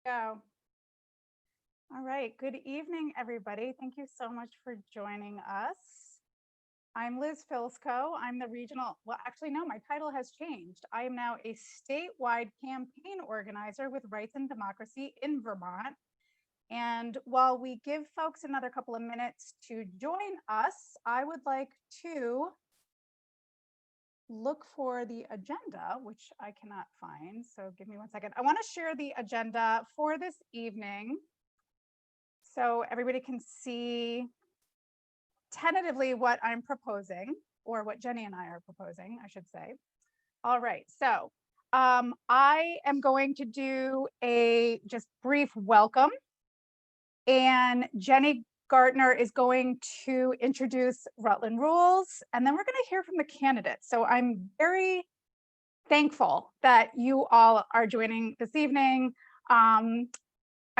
Go. All right. Good evening, everybody. Thank you so much for joining us. I'm Liz Filsco. I'm the regional, well, actually, no, my title has changed. I am now a statewide campaign organizer with Rights and Democracy in Vermont. And while we give folks another couple of minutes to join us, I would like to look for the agenda, which I cannot find. So give me 1 second. I want to share the agenda for this evening so everybody can see tentatively what I'm proposing, or what Jenny and I are proposing, I should say. All right, so I am going to do a just brief welcome, and Jenny Gartner is going to introduce Rutland Rules, and then we're going to hear from the candidates. So I'm very thankful that you all are joining this evening. I'm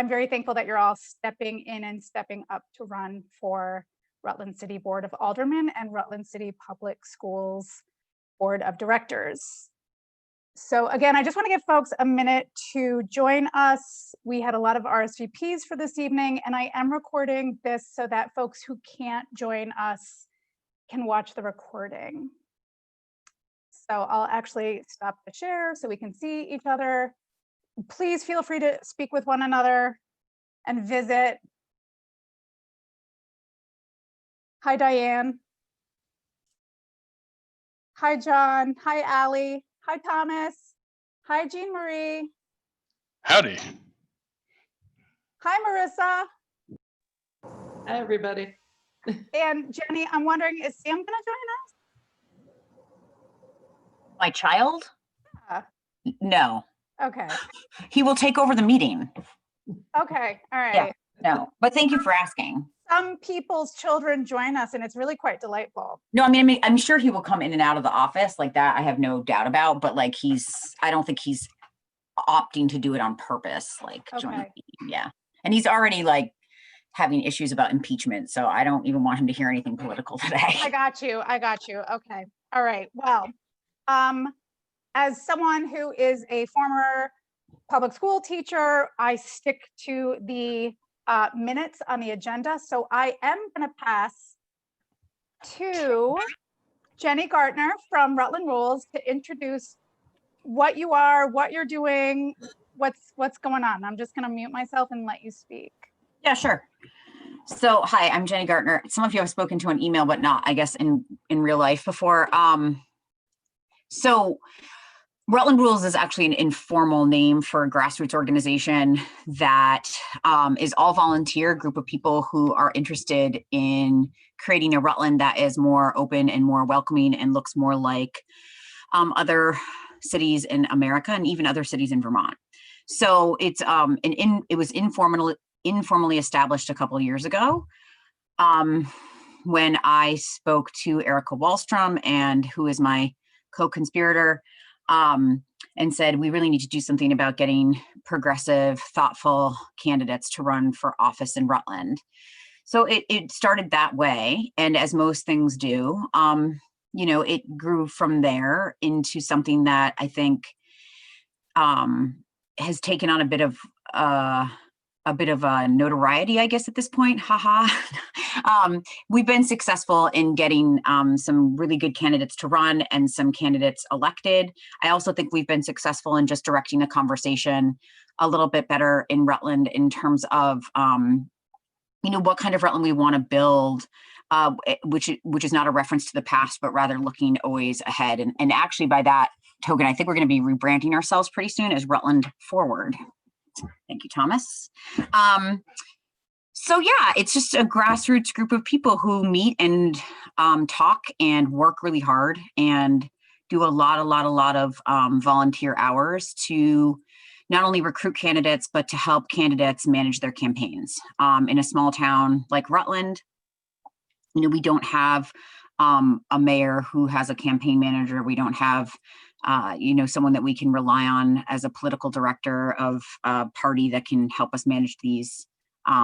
very thankful that you're all stepping in and stepping up to run for Rutland City Board of Aldermen and Rutland City Public Schools Board of Directors. So again, I just want to give folks a minute to join us. We had a lot of RSVPs for this evening, and I am recording this so that folks who can't join us can watch the recording. So I'll actually stop the share so we can see each other. Please feel free to speak with one another and visit. Hi, Diane. Hi, John. Hi, Allie. Hi, Thomas. Hi, Jean Marie. Howdy. Hi, Marissa. Hi, everybody. And Jenny, I'm wondering, is Sam going to join us? My child? Yeah. No. Okay. He will take over the meeting. Okay. All right. Yeah. No, but thank you for asking. Some people's children join us, and it's really quite delightful. No, I mean, I'm sure he will come in and out of the office like that. I have no doubt about, but like I don't think he's opting to do it on purpose. Like, join the meeting. Yeah. And he's already like having issues about impeachment. So I don't even want him to hear anything political today. I got you. Okay. All right. Well, as someone who is a former public school teacher, I stick to the minutes on the agenda. So I am going to pass to Jenny Gartner from Rutland Rules to introduce what you are, what you're doing, what's going on. I'm just going to mute myself and let you speak. Yeah, sure. So, hi, I'm Jenny Gartner. Some of you have spoken to an email, but not, I guess, in real life before. So Rutland Rules is actually an informal name for a grassroots organization that is all volunteer group of people who are interested in creating a Rutland that is more open and more welcoming and looks more like other cities in America and even other cities in Vermont. So it's it was informally established a couple of years ago when I spoke to Erica Wallstrom, and who is my co-conspirator, and said, we really need to do something about getting progressive, thoughtful candidates to run for office in Rutland. So it started that way. And as most things do, you know, it grew from there into something that I think has taken on a bit of notoriety, I guess, at this point. Haha. We've been successful in getting some really good candidates to run and some candidates elected. I also think we've been successful in just directing the conversation a little bit better in Rutland in terms of, you know, what kind of Rutland we want to build, which is not a reference to the past, but rather looking always ahead. And actually, by that token, I think we're going to be rebranding ourselves pretty soon as Rutland Forward. Thank you, Thomas. So yeah, it's just a grassroots group of people who meet and talk and work really hard and do a lot of volunteer hours to not only recruit candidates, but to help candidates manage their campaigns. In a small town like Rutland, you know, we don't have a mayor who has a campaign manager. We don't have you know, someone that we can rely on as a political director of a party that can help us manage these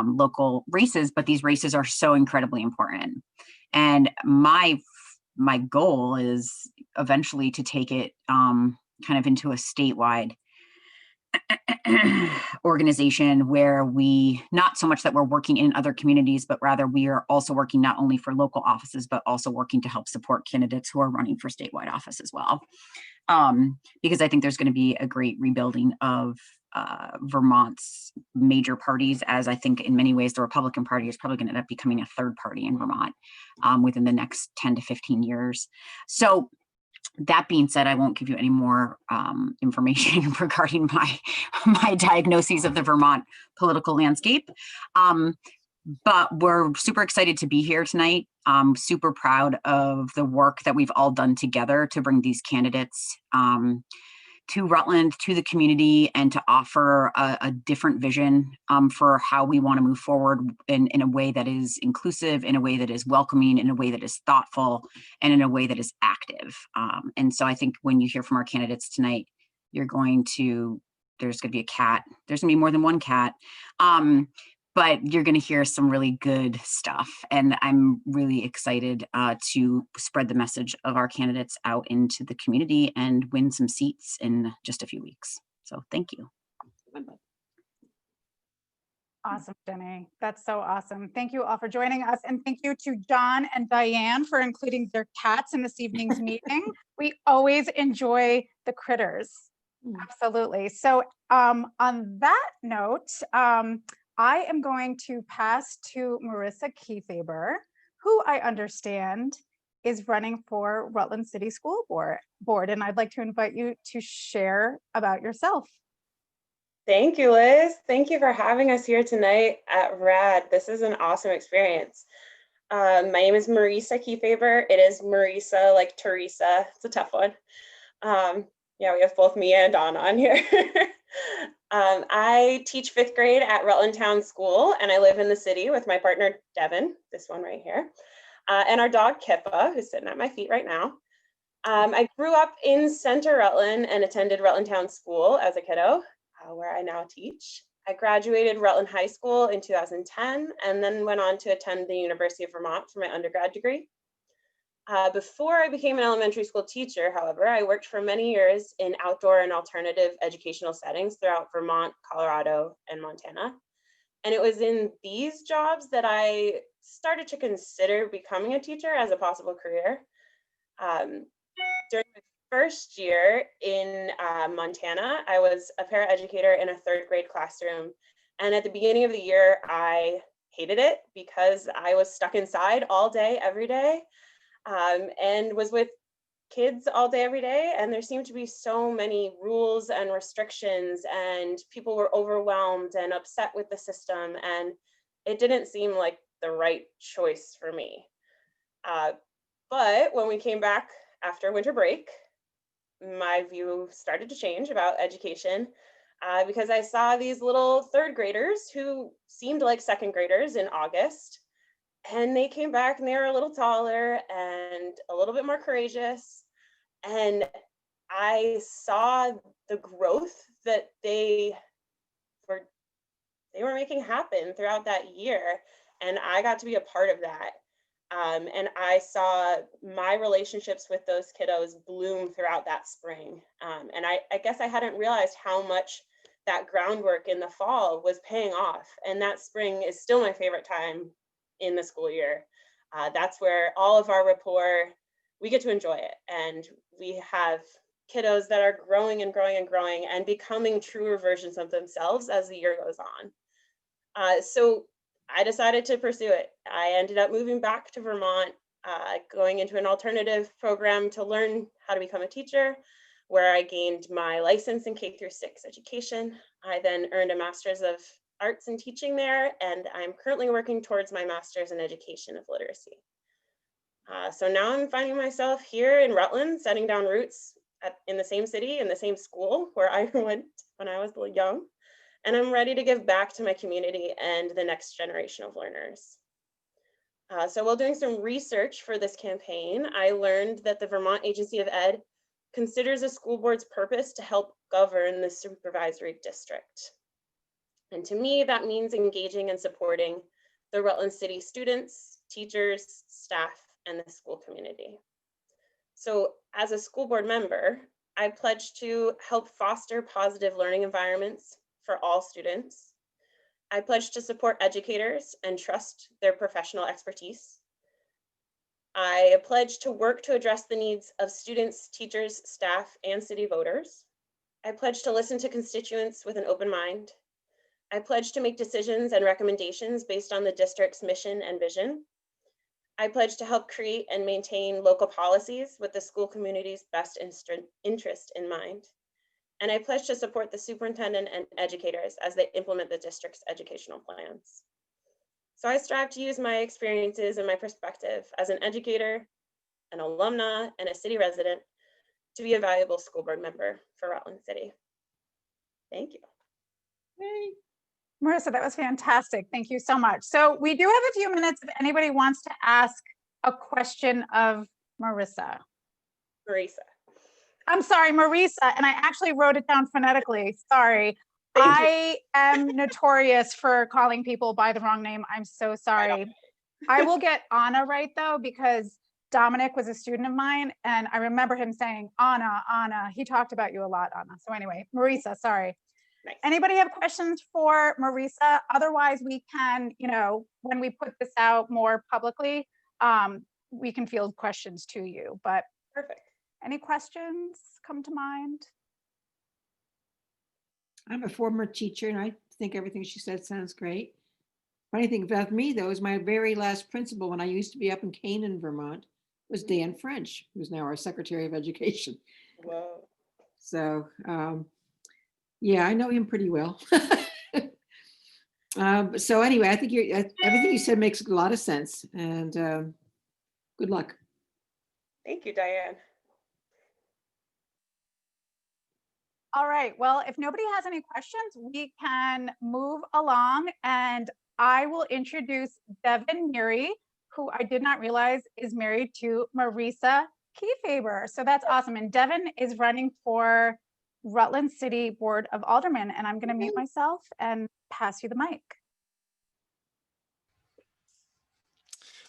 local races, but these races are so incredibly important. And my goal is eventually to take it kind of into a statewide organization where we, not so much that we're working in other communities, but rather we are also working not only for local offices, but also working to help support candidates who are running for statewide office as well. Because I think there's going to be a great rebuilding of Vermont's major parties, as I think in many ways the Republican Party is probably going to end up becoming a third party in Vermont within the next 10 to 15 years. So that being said, I won't give you any more information regarding my diagnoses of the Vermont political landscape. But we're super excited to be here tonight. Super proud of the work that we've all done together to bring these candidates to Rutland, to the community, and to offer a different vision for how we want to move forward in a way that is inclusive, in a way that is welcoming, in a way that is thoughtful, and in a way that is active. And so I think when you hear from our candidates tonight, there's going to be a cat. There's going to be more than one cat. But you're going to hear some really good stuff. And I'm really excited to spread the message of our candidates out into the community and win some seats in just a few weeks. So thank you. Awesome, Jenny. That's so awesome. Thank you all for joining us. And thank you to John and Diane for including their cats in this evening's meeting. We always enjoy the critters. Absolutely. So on that note, I am going to pass to Marissa Kiefaber, who I understand is running for Rutland City School Board. And I'd like to invite you to share about yourself. Thank you, Liz. Thank you for having us here tonight at RAD. This is an awesome experience. My name is Marissa Kiefaber. It is Marissa like Teresa. It's a tough one. Yeah, we have both me and Dawn on here. I teach 5th grade at Rutland Town School, and I live in the city with my partner, Devin, this one right here, and our dog, Kippa, who's sitting at my feet right now. I grew up in Center Rutland and attended Rutland Town School as a kiddo, where I now teach. I graduated Rutland High School in 2010, and then went on to attend the University of Vermont for my undergrad degree. Before I became an elementary school teacher, however, I worked for many years in outdoor and alternative educational settings throughout Vermont, Colorado, and Montana. And it was in these jobs that I started to consider becoming a teacher as a possible career. During the first year in Montana, I was a paraeducator in a 3rd grade classroom. And at the beginning of the year, I hated it because I was stuck inside all day, every day. And was with kids all day, every day. And there seemed to be so many rules and restrictions, and people were overwhelmed and upset with the system. And it didn't seem like the right choice for me. But when we came back after winter break, my view started to change about education because I saw these little 3rd graders who seemed like 2nd graders in August. And they came back and they were a little taller and a little bit more courageous. And I saw the growth that they were making happen throughout that year. And I got to be a part of that. And I saw my relationships with those kiddos bloom throughout that spring. And I guess I hadn't realized how much that groundwork in the fall was paying off. And that spring is still my favorite time in the school year. That's where all of our rapport, we get to enjoy it. And we have kiddos that are growing and growing and growing and becoming truer versions of themselves as the year goes on. So I decided to pursue it. I ended up moving back to Vermont, going into an alternative program to learn how to become a teacher, where I gained my license in K-6 education. I then earned a master's of arts and teaching there, and I'm currently working towards my master's in education of literacy. So now I'm finding myself here in Rutland, setting down roots in the same city, in the same school where I went when I was young, and I'm ready to give back to my community and the next generation of learners. So while doing some research for this campaign, I learned that the Vermont Agency of Ed considers a school board's purpose to help govern the supervisory district. And to me, that means engaging and supporting the Rutland City students, teachers, staff, and the school community. So as a school board member, I pledge to help foster positive learning environments, for all students. I pledge to support educators and trust their professional expertise. I pledge to work to address the needs of students, teachers, staff, and city voters. I pledge to listen to constituents with an open mind. I pledge to make decisions and recommendations based on the district's mission and vision. I pledge to help create and maintain local policies with the school community's best interest in mind. And I pledge to support the superintendent and educators as they implement the district's educational plans. So I strive to use my experiences and my perspective as an educator, an alumna, and a city resident to be a valuable school board member for Rutland City. Thank you. Yay. Marissa, that was fantastic. Thank you so much. So we do have a few minutes if anybody wants to ask a question of Marissa. Marisa. I'm sorry, Marisa, and I actually wrote it down phonetically. Sorry. Thank you. I am notorious for calling people by the wrong name. I'm so sorry. I will get Anna right though, because Dominic was a student of mine and I remember him saying, Anna, Anna. He talked about you a lot, Anna. So anyway, Marisa, sorry. Nice. Anybody have questions for Marisa? Otherwise, we can, when we put this out more publicly, we can field questions to you. But Perfect. any questions come to mind? I'm a former teacher and I think everything she said sounds great. Funny thing about me though is my very last principal when I used to be up in Canaan, Vermont, was Dan French, who's now our Secretary of Education. Whoa. So yeah, I know him pretty well. So anyway, I think everything you said makes a lot of sense and good luck. Thank you, Diane. All right, well, if nobody has any questions, we can move along and I will introduce Devin Neary, who I did not realize is married to Marisa Kefauver. So that's awesome. And Devin is running for Rutland City Board of Aldermen. And I'm going to mute myself and pass you the mic.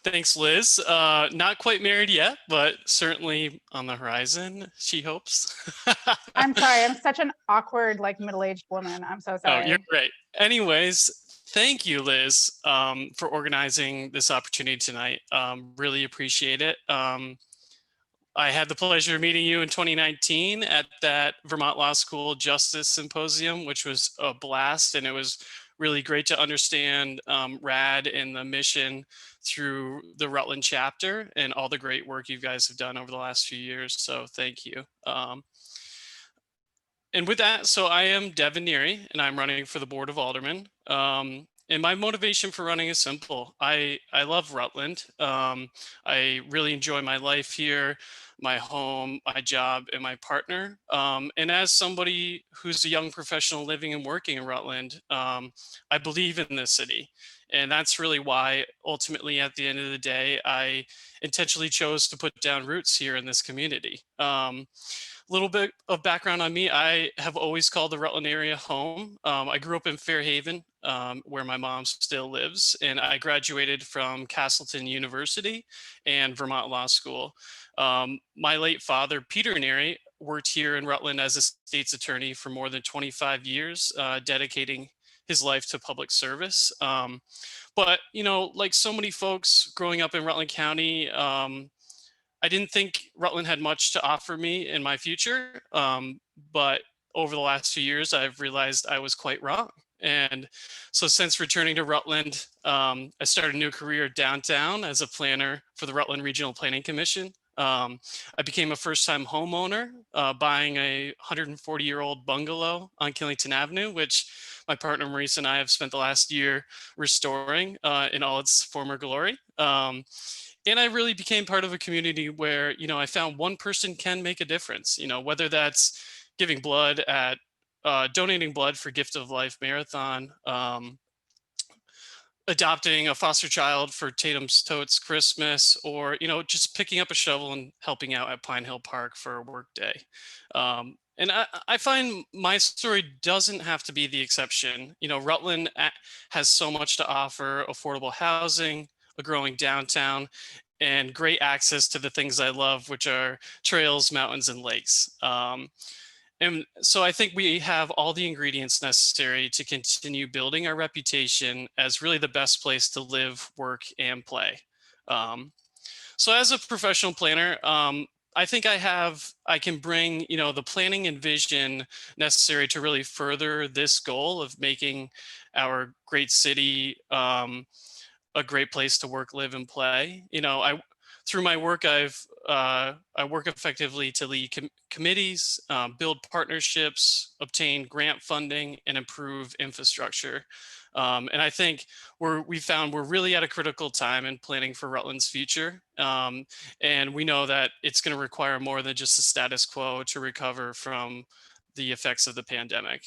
Thanks, Liz. Not quite married yet, but certainly on the horizon, she hopes. I'm sorry. I'm such an awkward, middle-aged woman. I'm so sorry. Oh, you're great. Anyways, thank you, Liz, for organizing this opportunity tonight. Really appreciate it. I had the pleasure of meeting you in 2019 at that Vermont Law School Justice Symposium, which was a blast. And it was really great to understand RAD and the mission through the Rutland chapter and all the great work you guys have done over the last few years. So thank you. And with that, so I am Devin Neary and I'm running for the Board of Aldermen. And my motivation for running is simple. I love Rutland. I really enjoy my life here, my home, my job, and my partner. And as somebody who's a young professional living and working in Rutland, I believe in this city. And that's really why ultimately at the end of the day, I intentionally chose to put down roots here in this community. Little bit of background on me. I have always called the Rutland area home. I grew up in Fairhaven, where my mom still lives, and I graduated from Castleton University and Vermont Law School. My late father, Peter Neary, worked here in Rutland as a state's attorney for more than 25 years, dedicating his life to public service. But, like so many folks growing up in Rutland County, I didn't think Rutland had much to offer me in my future, but over the last few years, I've realized I was quite wrong. And so since returning to Rutland, I started a new career downtown as a planner for the Rutland Regional Planning Commission. I became a first-time homeowner, buying a 140-year-old bungalow on Killington Avenue, which my partner Marisa and I have spent the last year restoring in all its former glory. And I really became part of a community where, I found one person can make a difference, whether that's giving blood at, donating blood for Gift of Life Marathon, adopting a foster child for Tatum's Totes Christmas, or, just picking up a shovel and helping out at Pine Hill Park for a work day. And I find my story doesn't have to be the exception. Rutland has so much to offer: affordable housing, a growing downtown, and great access to the things I love, which are trails, mountains, and lakes. And so I think we have all the ingredients necessary to continue building our reputation as really the best place to live, work, and play. Um, so as a professional planner, I think I can bring, the planning and vision necessary to really further this goal of making our great city a great place to work, live, and play. Through my work, I work effectively to lead committees, build partnerships, obtain grant funding, and improve infrastructure. And I think we found we're really at a critical time in planning for Rutland's future. And we know that it's going to require more than just the status quo to recover from the effects of the pandemic.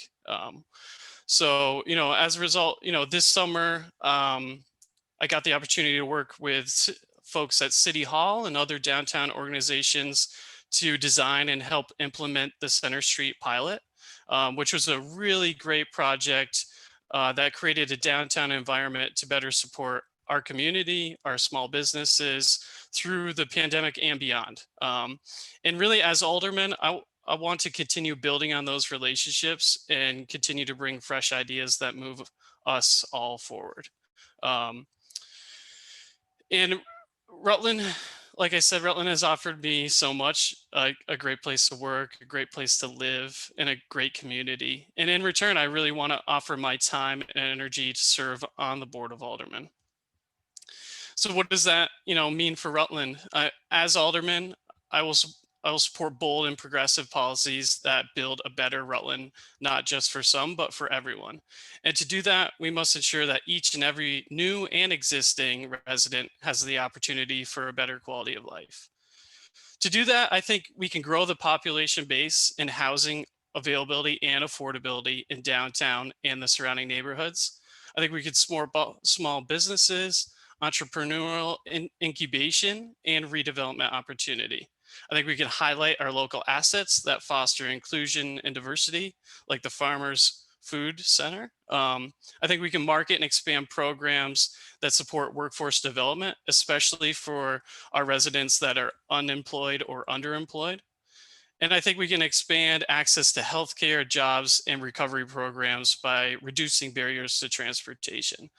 So, as a result, this summer, I got the opportunity to work with folks at City Hall and other downtown organizations to design and help implement the Center Street pilot, which was a really great project that created a downtown environment to better support our community, our small businesses through the pandemic and beyond. And really, as aldermen, I want to continue building on those relationships and continue to bring fresh ideas that move us all forward. And Rutland, like I said, Rutland has offered me so much, a great place to work, a great place to live, and a great community. And in return, I really want to offer my time and energy to serve on the Board of Aldermen. So what does that, mean for Rutland? As alderman, I will support bold and progressive policies that build a better Rutland, not just for some, but for everyone. And to do that, we must ensure that each and every new and existing resident has the opportunity for a better quality of life. To do that, I think we can grow the population base in housing availability and affordability in downtown and the surrounding neighborhoods. I think we could support small businesses, entrepreneurial incubation, and redevelopment opportunity. I think we can highlight our local assets that foster inclusion and diversity, like the Farmers Food Center. I think we can market and expand programs that support workforce development, especially for our residents that are unemployed or underemployed. And I think we can expand access to healthcare, jobs, and recovery programs by reducing barriers to transportation,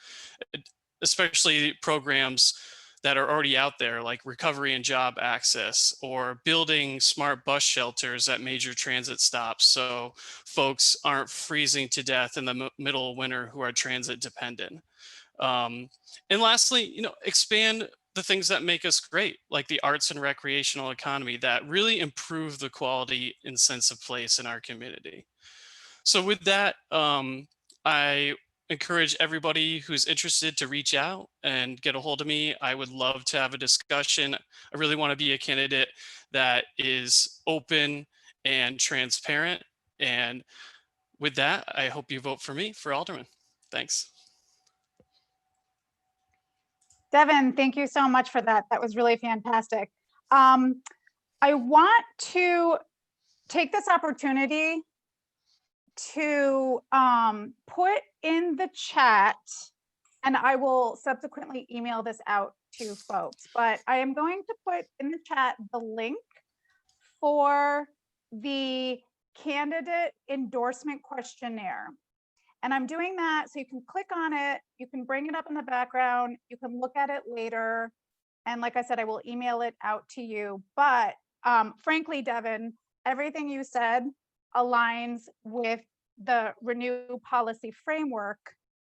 especially programs that are already out there, like recovery and job access, or building smart bus shelters at major transit stops so folks aren't freezing to death in the middle of winter who are transit dependent. And lastly, expand the things that make us great, like the arts and recreational economy that really improve the quality and sense of place in our community. So with that, I encourage everybody who's interested to reach out and get a hold of me. I would love to have a discussion. I really want to be a candidate that is open and transparent. And with that, I hope you vote for me for alderman. Thanks. Devin, thank you so much for that. That was really fantastic. I want to take this opportunity to put in the chat, and I will subsequently email this out to folks, but I am going to put in the chat the link for the candidate endorsement questionnaire. And I'm doing that so you can click on it, you can bring it up in the background, you can look at it later. And like I said, I will email it out to you. But frankly, Devin, everything you said aligns with the Renew policy framework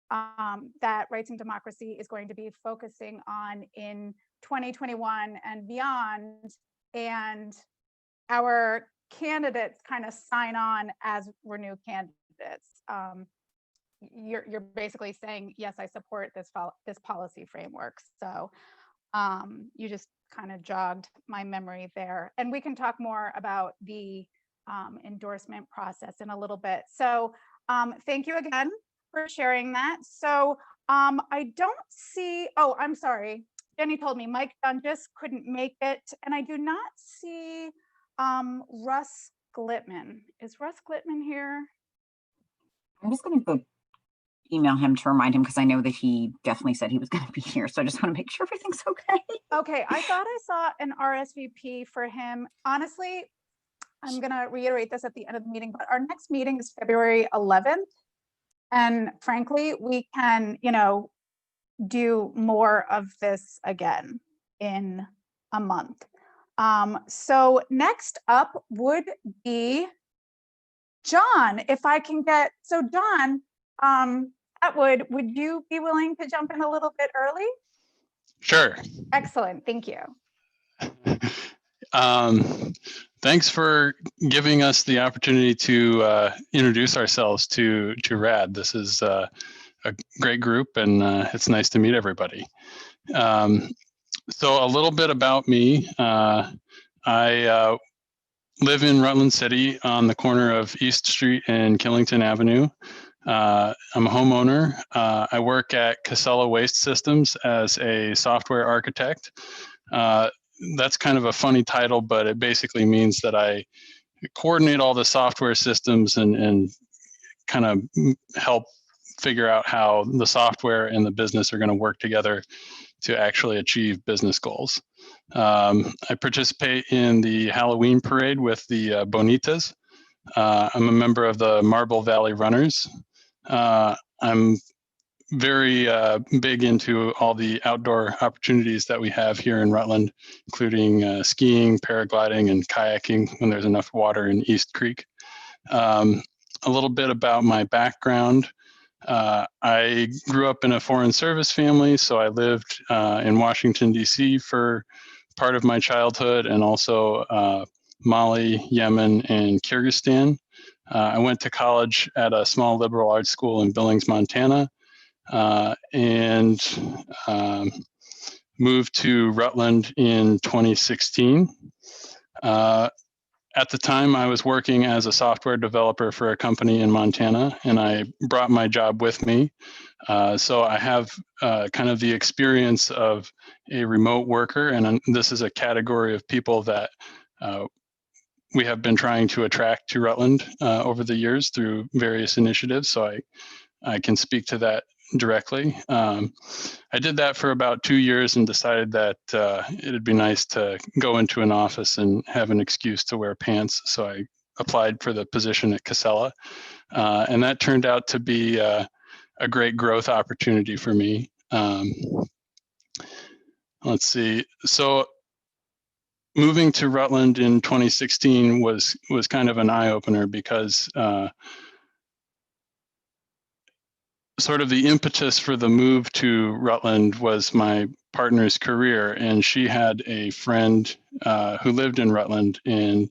that Rights and Democracy is going to be focusing on in 2021 and beyond. And our candidates kind of sign on as Renew candidates. You're basically saying, yes, I support this policy framework. So you just kind of jogged my memory there. And we can talk more about the endorsement process in a little bit. So thank you again for sharing that. So I don't see, oh, I'm sorry. Jenny told me Mike Dungus couldn't make it, and I do not see Russ Glitman. Is Russ Glitman here? I'm just going to go email him to remind him because I know that he definitely said he was going to be here. So I just want to make sure everything's okay. Okay, I thought I saw an RSVP for him. Honestly, I'm gonna reiterate this at the end of the meeting, but our next meeting is February 11th. And frankly, we can, do more of this again in a month. So next up would be John, if I can get, so John, Atwood, would you be willing to jump in a little bit early? Sure. Excellent, thank you. Thanks for giving us the opportunity to introduce ourselves to RAD. This is a great group, and it's nice to meet everybody. So a little bit about me. I live in Rutland City on the corner of East Street and Killington Avenue. I'm a homeowner. I work at Casella Waste Systems as a software architect. That's kind of a funny title, but it basically means that I coordinate all the software systems and kind of help figure out how the software and the business are going to work together to actually achieve business goals. I participate in the Halloween parade with the Bonitas. I'm a member of the Marble Valley Runners. I'm very big into all the outdoor opportunities that we have here in Rutland, including skiing, paragliding, and kayaking when there's enough water in East Creek. A little bit about my background. I grew up in a foreign service family, so I lived in Washington, D.C. for part of my childhood, and also Mali, Yemen, and Kyrgyzstan. I went to college at a small liberal arts school in Billings, Montana, and moved to Rutland in 2016. At the time, I was working as a software developer for a company in Montana, and I brought my job with me. So I have kind of the experience of a remote worker, and this is a category of people that we have been trying to attract to Rutland over the years through various initiatives. So I can speak to that directly. I did that for about 2 years and decided that it'd be nice to go into an office and have an excuse to wear pants. So I applied for the position at Casella, and that turned out to be a great growth opportunity for me. Let's see. So moving to Rutland in 2016 was kind of an eye-opener because sort of the impetus for the move to Rutland was my partner's career, and she had a friend who lived in Rutland, and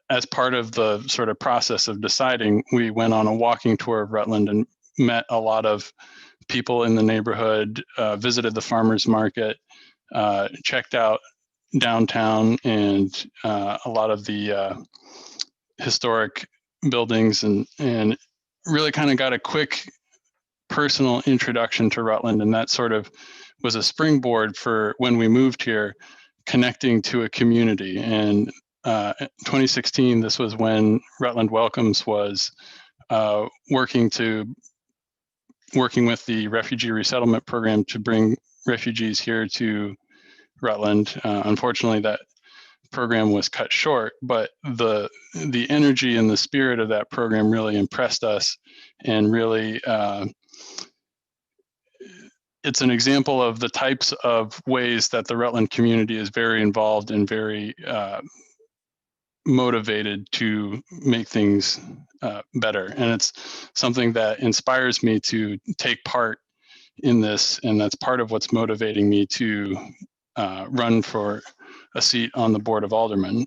as part of the sort of process of deciding, we went on a walking tour of Rutland and met a lot of people in the neighborhood, visited the farmers market, checked out downtown and a lot of the historic buildings, and really kind of got a quick personal introduction to Rutland. And that sort of was a springboard for when we moved here, connecting to a community. And 2016, this was when Rutland Welcomes was working with the Refugee Resettlement Program to bring refugees here to Rutland. Unfortunately, that program was cut short, but the energy and the spirit of that program really impressed us, and really it's an example of the types of ways that the Rutland community is very involved and very motivated to make things better. And it's something that inspires me to take part in this, and that's part of what's motivating me to run for a seat on the Board of Aldermen.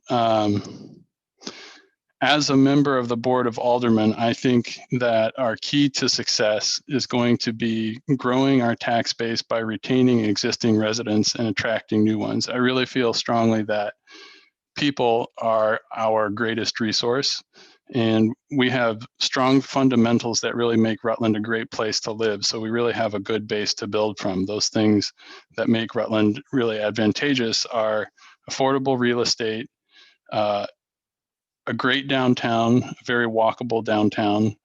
As a member of the Board of Aldermen, I think that our key to success is going to be growing our tax base by retaining existing residents and attracting new ones. I really feel strongly that people are our greatest resource, and we have strong fundamentals that really make Rutland a great place to live. So we really have a good base to build from. Those things that make Rutland really advantageous are affordable real estate, a great downtown, very walkable downtown.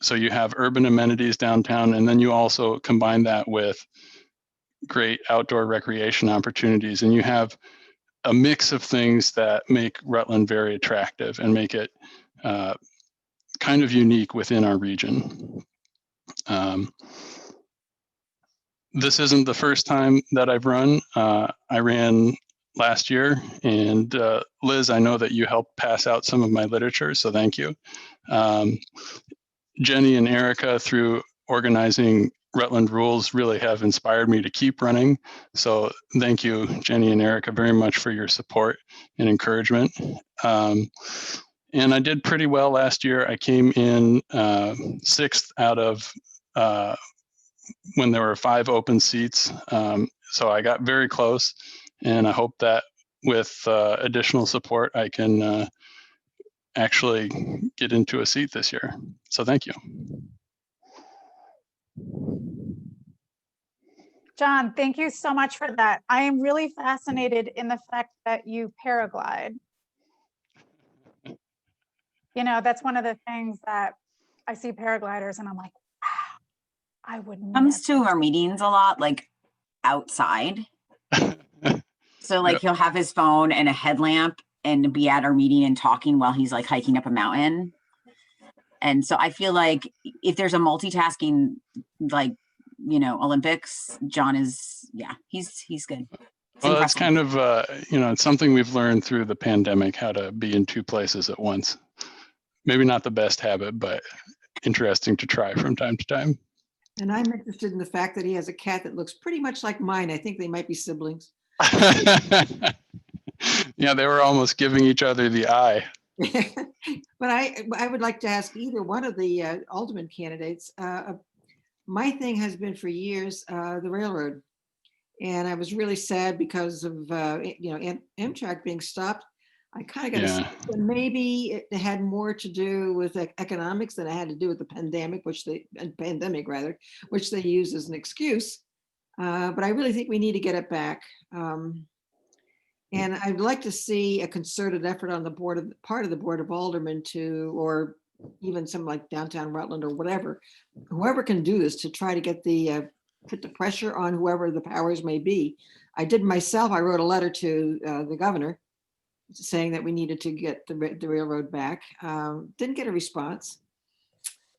So you have urban amenities downtown, and then you also combine that with great outdoor recreation opportunities, and you have a mix of things that make Rutland very attractive and make it kind of unique within our region. This isn't the first time that I've run. I ran last year, and Liz, I know that you helped pass out some of my literature, so thank you. Jenny and Erica, through organizing Rutland Rules, really have inspired me to keep running. So thank you, Jenny and Erica, very much for your support and encouragement. And I did pretty well last year. I came in 6th out of when there were 5 open seats. So I got very close, and I hope that with additional support, I can actually get into a seat this year. So thank you. John, thank you so much for that. I am really fascinated in the fact that you paraglide. You know, that's one of the things that I see paragliders and I'm like, wow, I would Comes never. to our meetings a lot, like outside. So like he'll have his phone and a headlamp and be at our meeting and talking while he's like hiking up a mountain. And so I feel like if there's a multitasking, like, you know, Olympics, John is, yeah, he's good. Well, that's kind of, you know, it's something we've learned through the pandemic, how to be in 2 places at once. Maybe not the best habit, but interesting to try from time to time. And I'm interested in the fact that he has a cat that looks pretty much like mine. I think they might be siblings. Yeah, they were almost giving each other the eye. But I would like to ask either one of the alderman candidates. My thing has been for years the railroad, and I was really sad because of you know, Amtrak being stopped. I kind of got a sense that maybe it had more to do with economics than it had to do with the pandemic, which they use as an excuse. But I really think we need to get it back. And I'd like to see a concerted effort on the part of the Board of Aldermen to, or even some like downtown Rutland or whatever, whoever can do this to try to get put the pressure on whoever the powers may be. I did myself, I wrote a letter to the governor saying that we needed to get the railroad back. Didn't get a response.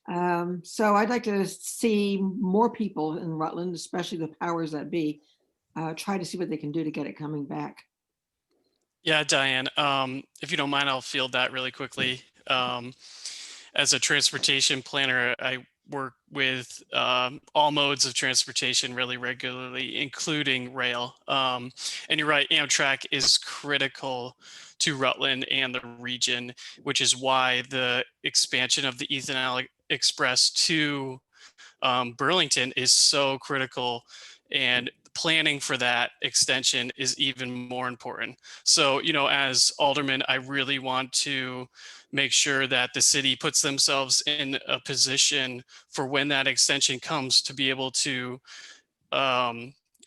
So I'd like to see more people in Rutland, especially the powers that be, try to see what they can do to get it coming back. Yeah, Diane, if you don't mind, I'll field that really quickly. As a transportation planner, I work with all modes of transportation really regularly, including rail. And you're right, Amtrak is critical to Rutland and the region, which is why the expansion of the Ethan Allen Express to Burlington is so critical, and planning for that extension is even more important. So, you know, as alderman, I really want to make sure that the city puts themselves in a position for when that extension comes to be able to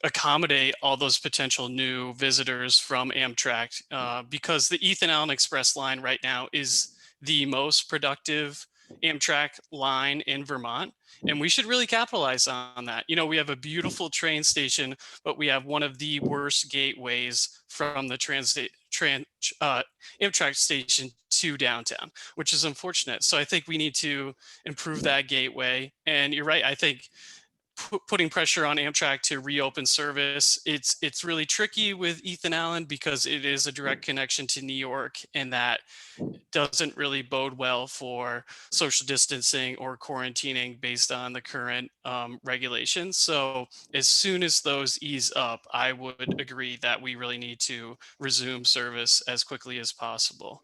accommodate all those potential new visitors from Amtrak, because the Ethan Allen Express line right now is the most productive Amtrak line in Vermont, and we should really capitalize on that. You know, we have a beautiful train station, but we have one of the worst gateways from the Amtrak station to downtown, which is unfortunate. So I think we need to improve that gateway. And you're right, I think putting pressure on Amtrak to reopen service, it's really tricky with Ethan Allen because it is a direct connection to New York, and that doesn't really bode well for social distancing or quarantining based on the current regulations. So as soon as those ease up, I would agree that we really need to resume service as quickly as possible.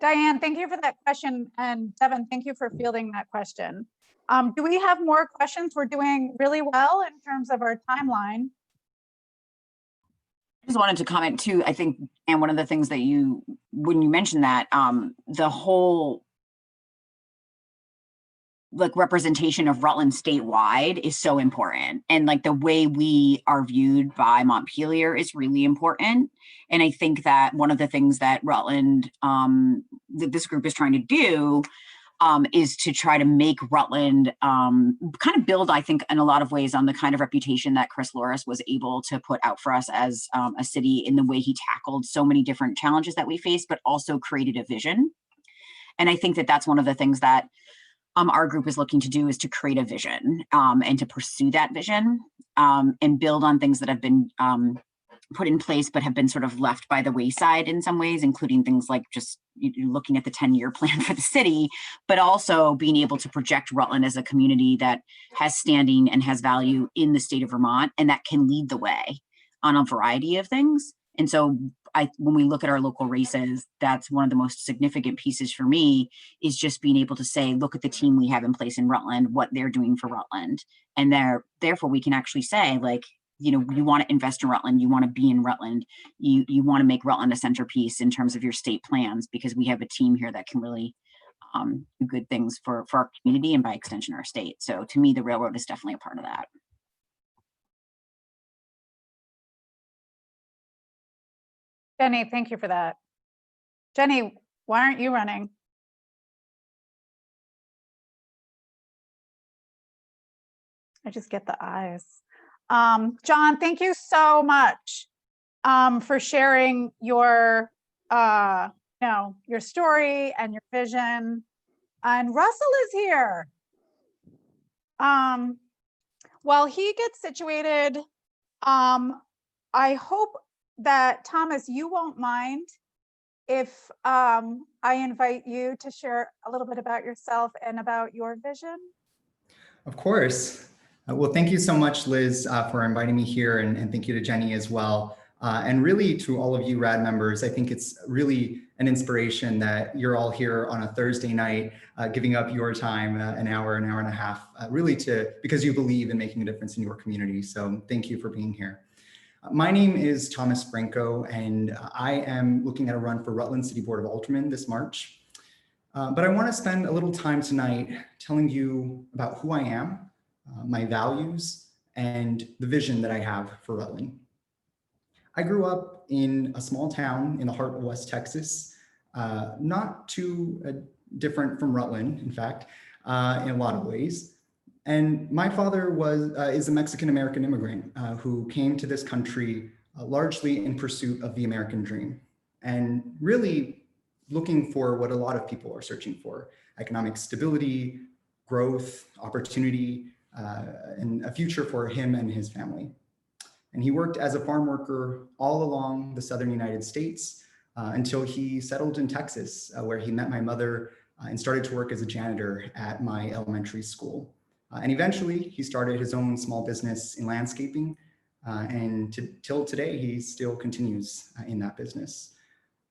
Diane, thank you for that question. And Devin, thank you for fielding that question. Do we have more questions? We're doing really well in terms of our timeline. I just wanted to comment too, I think, and one of the things that when you mentioned that, the whole like representation of Rutland statewide is so important. And like the way we are viewed by Montpelier is really important. And I think that one of the things that Rutland, that this group is trying to do is to try to make Rutland kind of build, I think, in a lot of ways on the kind of reputation that Chris Loris was able to put out for us as a city in the way he tackled so many different challenges that we faced, but also created a vision. And I think that that's one of the things that our group is looking to do, is to create a vision and to pursue that vision and build on things that have been put in place, but have been sort of left by the wayside in some ways, including things like just looking at the 10-year plan for the city, but also being able to project Rutland as a community that has standing and has value in the state of Vermont, and that can lead the way on a variety of things. And so when we look at our local races, that's one of the most significant pieces for me, is just being able to say, look at the team we have in place in Rutland, what they're doing for Rutland. And therefore we can actually say, like, you know, you want to invest in Rutland, you want to be in Rutland, you want to make Rutland a centerpiece in terms of your state plans, because we have a team here that can really do good things for our community and by extension our state. So to me, the railroad is definitely a part of that. Jenny, thank you for that. Jenny, why aren't you running? I just get the eyes. John, thank you so much for sharing your your story and your vision. And Russell is here. While he gets situated, I hope that, Thomas, you won't mind if I invite you to share a little bit about yourself and about your vision. Of course. Well, thank you so much, Liz, for inviting me here, and thank you to Jenny as well. And really to all of you RAD members, I think it's really an inspiration that you're all here on a Thursday night, giving up your time, an hour and a half, really because you believe in making a difference in your community. So thank you for being here. My name is Thomas Franco, and I am looking at a run for Rutland City Board of Aldermen this March. But I want to spend a little time tonight telling you about who I am, my values, and the vision that I have for Rutland. I grew up in a small town in the heart of West Texas, not too different from Rutland, in fact, in a lot of ways. And my father is a Mexican-American immigrant who came to this country largely in pursuit of the American dream, and really looking for what a lot of people are searching for: economic stability, growth, opportunity, and a future for him and his family. And he worked as a farm worker all along the southern United States until he settled in Texas, where he met my mother and started to work as a janitor at my elementary school. And eventually he started his own small business in landscaping. And till today, he still continues in that business.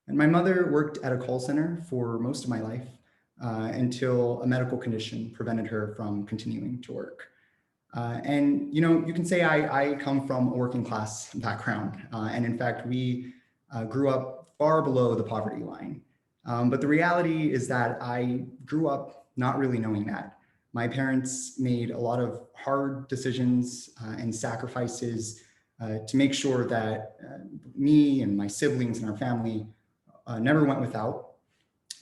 And my mother worked at a call center for most of my life until a medical condition prevented her from continuing to work. And you can say I come from a working class background. And in fact, we grew up far below the poverty line. But the reality is that I grew up not really knowing that. My parents made a lot of hard decisions and sacrifices to make sure that me and my siblings and our family never went without.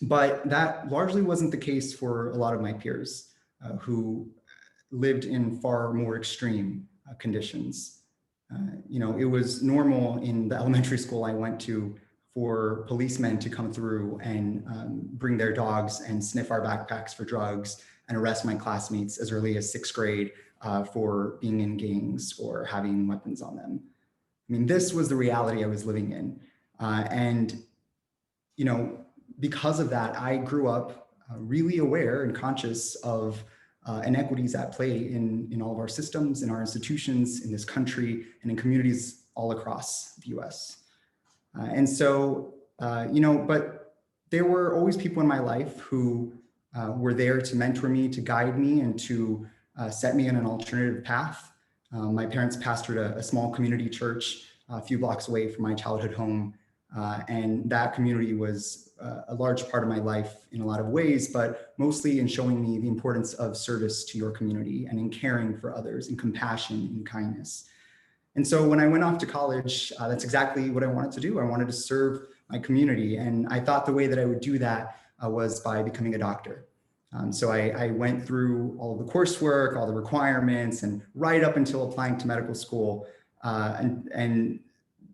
But that largely wasn't the case for a lot of my peers who lived in far more extreme conditions. It was normal in the elementary school I went to for policemen to come through and bring their dogs and sniff our backpacks for drugs and arrest my classmates as early as 6th grade for being in gangs or having weapons on them. I mean, this was the reality I was living in. And because of that, I grew up really aware and conscious of inequities at play in all of our systems, in our institutions, in this country, and in communities all across the US. But there were always people in my life who were there to mentor me, to guide me, and to set me on an alternative path. My parents pastored a small community church a few blocks away from my childhood home. And that community was a large part of my life in a lot of ways, but mostly in showing me the importance of service to your community and in caring for others, in compassion and kindness. And so when I went off to college, that's exactly what I wanted to do. I wanted to serve my community. And I thought the way that I would do that was by becoming a doctor. So I went through all of the coursework, all the requirements, and right up until applying to medical school. And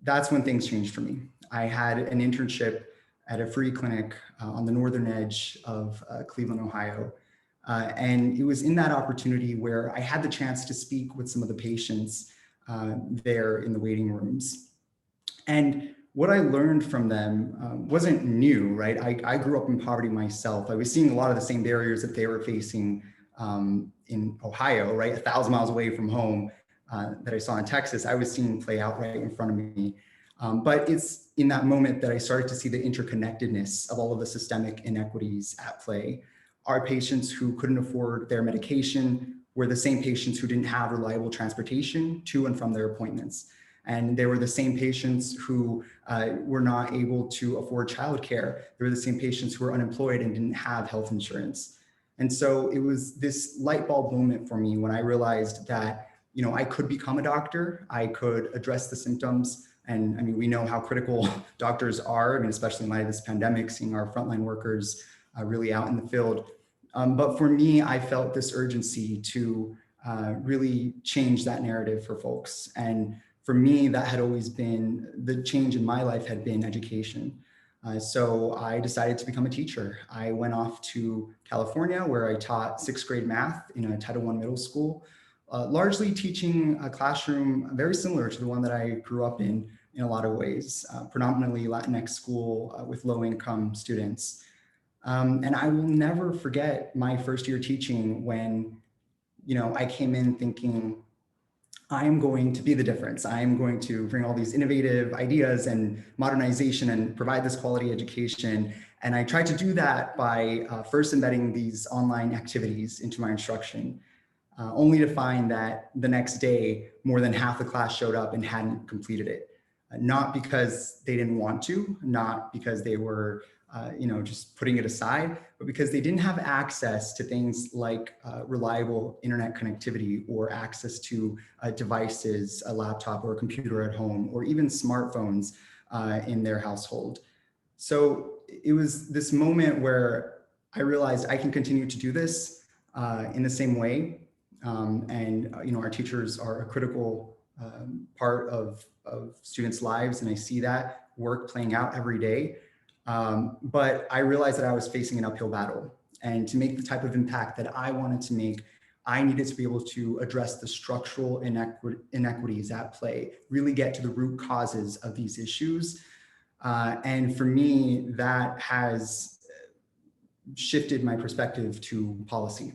that's when things changed for me. I had an internship at a free clinic on the northern edge of Cleveland, Ohio. And it was in that opportunity where I had the chance to speak with some of the patients there in the waiting rooms. And what I learned from them wasn't new, right? I grew up in poverty myself. I was seeing a lot of the same barriers that they were facing in Ohio, right? 1,000 miles away from home that I saw in Texas, I was seeing play out right in front of me. But it's in that moment that I started to see the interconnectedness of all of the systemic inequities at play. Our patients who couldn't afford their medication were the same patients who didn't have reliable transportation to and from their appointments. And they were the same patients who were not able to afford childcare. They were the same patients who were unemployed and didn't have health insurance. And so it was this light bulb moment for me when I realized that, you know, I could become a doctor. I could address the symptoms. And I mean, we know how critical doctors are, I mean, especially in light of this pandemic, seeing our frontline workers really out in the field. But for me, I felt this urgency to really change that narrative for folks. And for me, that had always been, the change in my life had been education. So I decided to become a teacher. I went off to California where I taught 6th grade math in a Title I middle school, largely teaching a classroom very similar to the one that I grew up in a lot of ways, predominantly Latinx school with low income students. And I will never forget my first year teaching when, you know, I came in thinking, I am going to be the difference. I am going to bring all these innovative ideas and modernization and provide this quality education. And I tried to do that by first embedding these online activities into my instruction, only to find that the next day, more than half the class showed up and hadn't completed it. Not because they didn't want to, not because they were you know, just putting it aside, but because they didn't have access to things like reliable internet connectivity or access to devices, a laptop or a computer at home, or even smartphones in their household. So it was this moment where I realized I can continue to do this in the same way. And you know, our teachers are a critical part of students' lives, and I see that work playing out every day. But I realized that I was facing an uphill battle, and to make the type of impact that I wanted to make, I needed to be able to address the structural inequities at play, really get to the root causes of these issues. And for me, that has shifted my perspective to policy,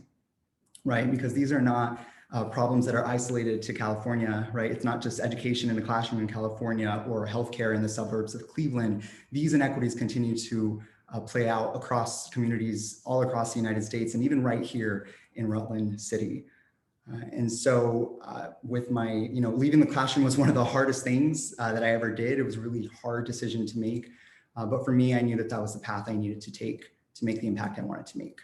right? Because these are not problems that are isolated to California, right? It's not just education in the classroom in California or healthcare in the suburbs of Cleveland. These inequities continue to play out across communities all across the United States and even right here in Rutland City. And so with my, you know, leaving the classroom was one of the hardest things that I ever did. It was a really hard decision to make. But for me, I knew that that was the path I needed to take to make the impact I wanted to make.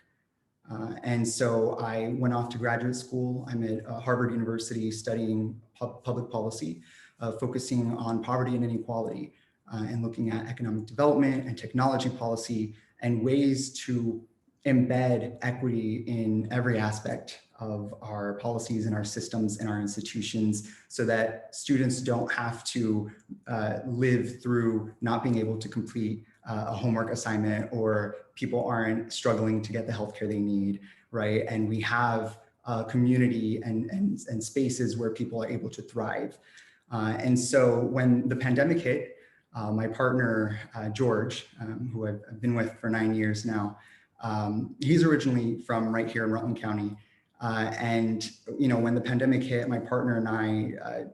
And so I went off to graduate school. I'm at Harvard University studying public policy, focusing on poverty and inequality, and looking at economic development and technology policy and ways to embed equity in every aspect of our policies and our systems and our institutions so that students don't have to live through not being able to complete a homework assignment, or people aren't struggling to get the healthcare they need, right? And we have a community and spaces where people are able to thrive. And so when the pandemic hit, my partner, George, who I've been with for 9 years now, he's originally from right here in Rutland County. And you know, when the pandemic hit, my partner and I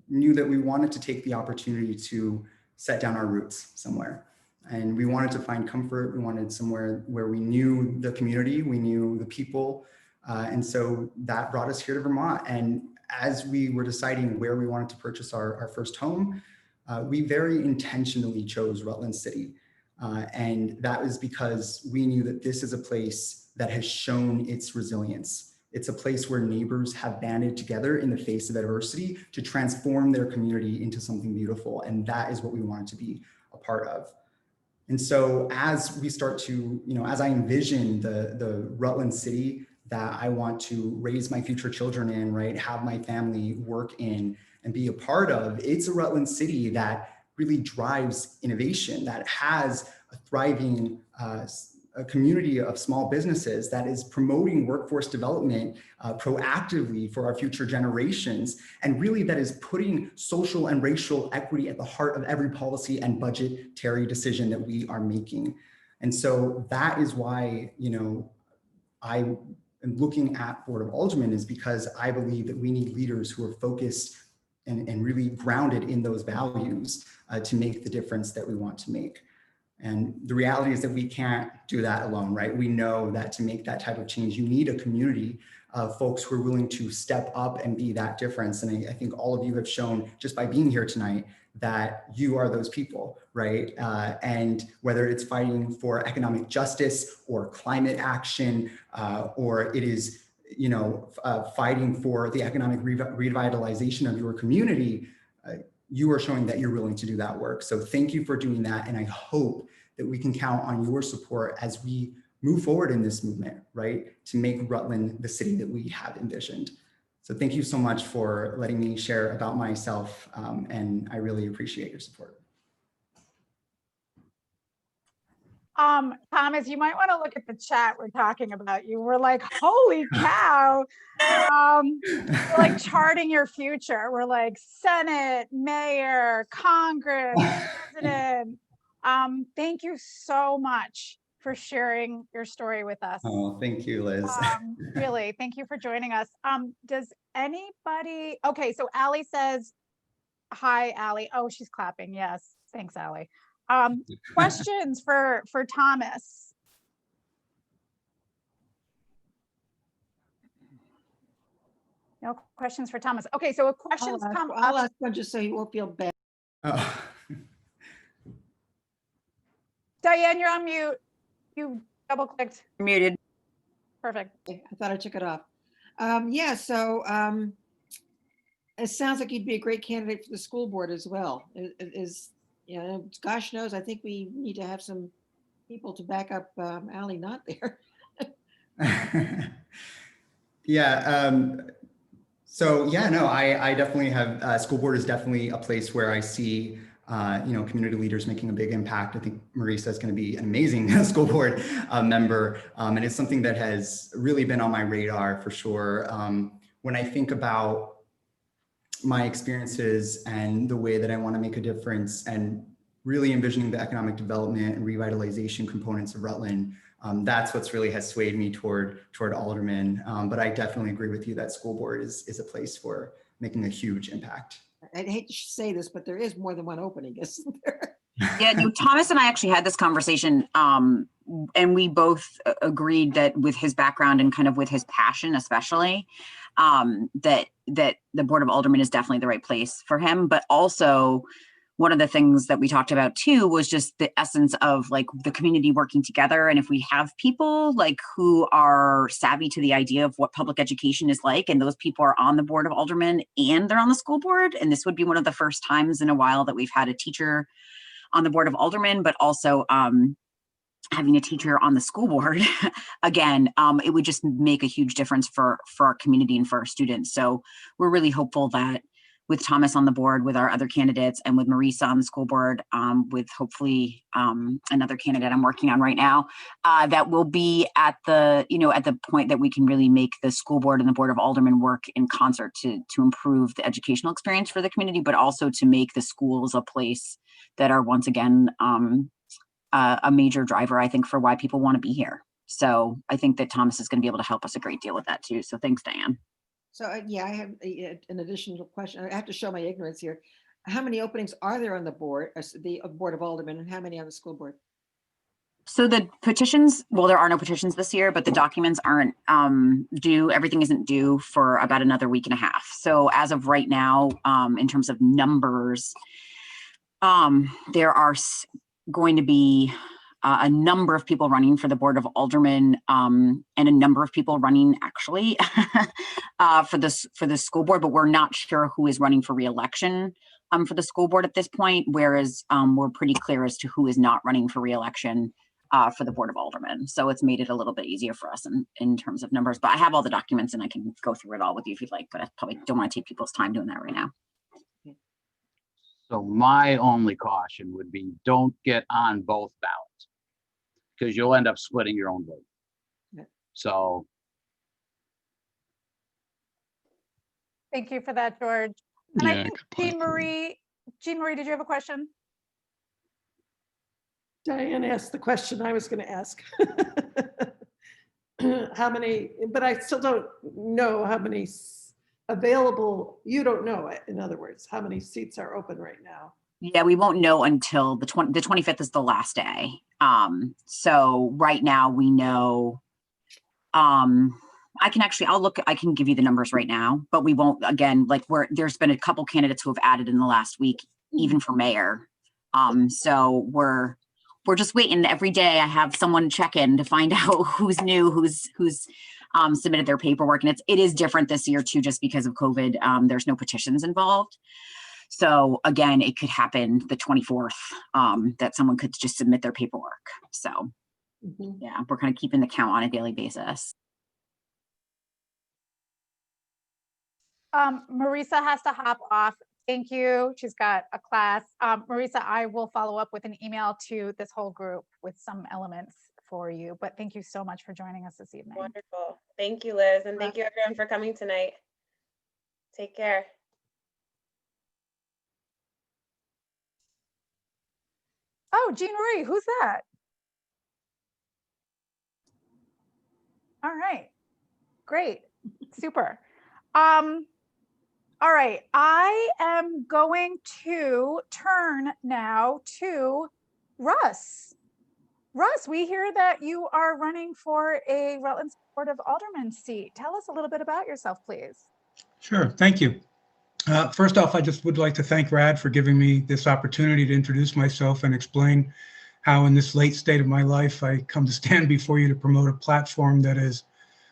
knew that we wanted to take the opportunity to set down our roots somewhere. And we wanted to find comfort. We wanted somewhere where we knew the community, we knew the people. And so that brought us here to Vermont. And as we were deciding where we wanted to purchase our first home, we very intentionally chose Rutland City. And that was because we knew that this is a place that has shown its resilience. It's a place where neighbors have banded together in the face of adversity to transform their community into something beautiful. And that is what we wanted to be a part of. And so as we start to, as I envision the Rutland city that I want to raise my future children in, right, have my family work in and be a part of, it's a Rutland city that really drives innovation, that has a thriving a community of small businesses, that is promoting workforce development proactively for our future generations, and really that is putting social and racial equity at the heart of every policy and budgetary decision that we are making. And so that is why, I am looking at Board of Aldermen, is because I believe that we need leaders who are focused and really grounded in those values to make the difference that we want to make. And the reality is that we can't do that alone, right? We know that to make that type of change, you need a community of folks who are willing to step up and be that difference. And I think all of you have shown just by being here tonight that you are those people, right? And whether it's fighting for economic justice or climate action, or it is, fighting for the economic revitalization of your community, you are showing that you're willing to do that work. So thank you for doing that. And I hope that we can count on your support as we move forward in this movement, right? To make Rutland the city that we have envisioned. So thank you so much for letting me share about myself. And I really appreciate your support. Thomas, you might want to look at the chat. We're talking about you. We're like, holy cow. We're like charting your future. We're like Senate, mayor, Congress, president. Thank you so much for sharing your story with us. Oh, thank you, Liz. Really, thank you for joining us. Does anybody, okay, so Allie says, hi, Allie. Oh, she's clapping. Yes. Thanks, Allie. Questions for Thomas? No questions for Thomas. Okay, so questions come up. I'll ask one just so he won't feel bad. Oh. Diane, you're on mute. You double clicked. Muted. Perfect. I thought I took it off. Yeah, so it sounds like you'd be a great candidate for the school board as well. Gosh knows, I think we need to have some people to back up Allie not there. Yeah. So yeah, no, I definitely have, school board is definitely a place where I see, community leaders making a big impact. I think Marisa is going to be an amazing school board member. And it's something that has really been on my radar for sure. When I think about my experiences and the way that I want to make a difference and really envisioning the economic development and revitalization components of Rutland, that's what's really has swayed me toward Alderman. But I definitely agree with you that school board is a place for making a huge impact. I'd hate to say this, but there is more than one opening, isn't there? Yeah, no, Thomas and I actually had this conversation, and we both agreed that with his background and kind of with his passion, especially, that the Board of Aldermen is definitely the right place for him. But also, one of the things that we talked about too was just the essence of like the community working together. And if we have people like who are savvy to the idea of what public education is like, and those people are on the Board of Aldermen and they're on the school board, and this would be one of the first times in a while that we've had a teacher on the Board of Aldermen, but also having a teacher on the school board, again, it would just make a huge difference for our community and for our students. So we're really hopeful that with Thomas on the board, with our other candidates, and with Marisa on the school board, with hopefully another candidate I'm working on right now, that will be at the point that we can really make the school board and the Board of Aldermen work in concert to improve the educational experience for the community, but also to make the schools a place that are once again a major driver, I think, for why people want to be here. So I think that Thomas is going to be able to help us a great deal with that too. So thanks, Diane. So yeah, I have an additional question. I have to show my ignorance here. How many openings are there on the board, the Board of Aldermen, and how many on the school board? So the petitions, well, there are no petitions this year, but the documents aren't due. Everything isn't due for about another week and a half. So as of right now, in terms of numbers, there are going to be a number of people running for the Board of Aldermen, and a number of people running actually for the school board, but we're not sure who is running for re-election for the school board at this point, whereas we're pretty clear as to who is not running for reelection for the Board of Aldermen. So it's made it a little bit easier for us in terms of numbers. But I have all the documents and I can go through it all with you if you'd like, but I probably don't want to take people's time doing that right now. So my only caution would be don't get on both ballots because you'll end up splitting your own vote. Yeah. So Thank you for that, George. And I Yeah, think good point. Jean Marie, did you have a question? Diane asked the question I was going to ask. How many, but I still don't know how many available, you don't know it, in other words, how many seats are open right now. Yeah, we won't know until the 25th is the last day. So right now we know, I can give you the numbers right now, but we won't, again, like there's been a couple candidates who have added in the last week, even for mayor. So we're just waiting. Every day I have someone check in to find out who's new, who's submitted their paperwork. And it is different this year too, just because of COVID. There's no petitions involved. So again, it could happen the 24th, that someone could just submit their paperwork. So yeah, we're kind of keeping the count on a daily basis. Marisa has to hop off. Thank you. She's got a class. Marisa, I will follow up with an email to this whole group with some elements for you, but thank you so much for joining us this evening. Wonderful. Thank you, Liz. And thank you everyone for coming tonight. Take care. Oh, Jean Marie, who's that? All right, great, super. All right, I am going to turn now to Russ. Russ, we hear that you are running for a Rutland Board of Aldermen seat. Tell us a little bit about yourself, please. Sure, thank you. First off, I just would like to thank Rad for giving me this opportunity to introduce myself and explain how in this late state of my life, I come to stand before you to promote a platform that is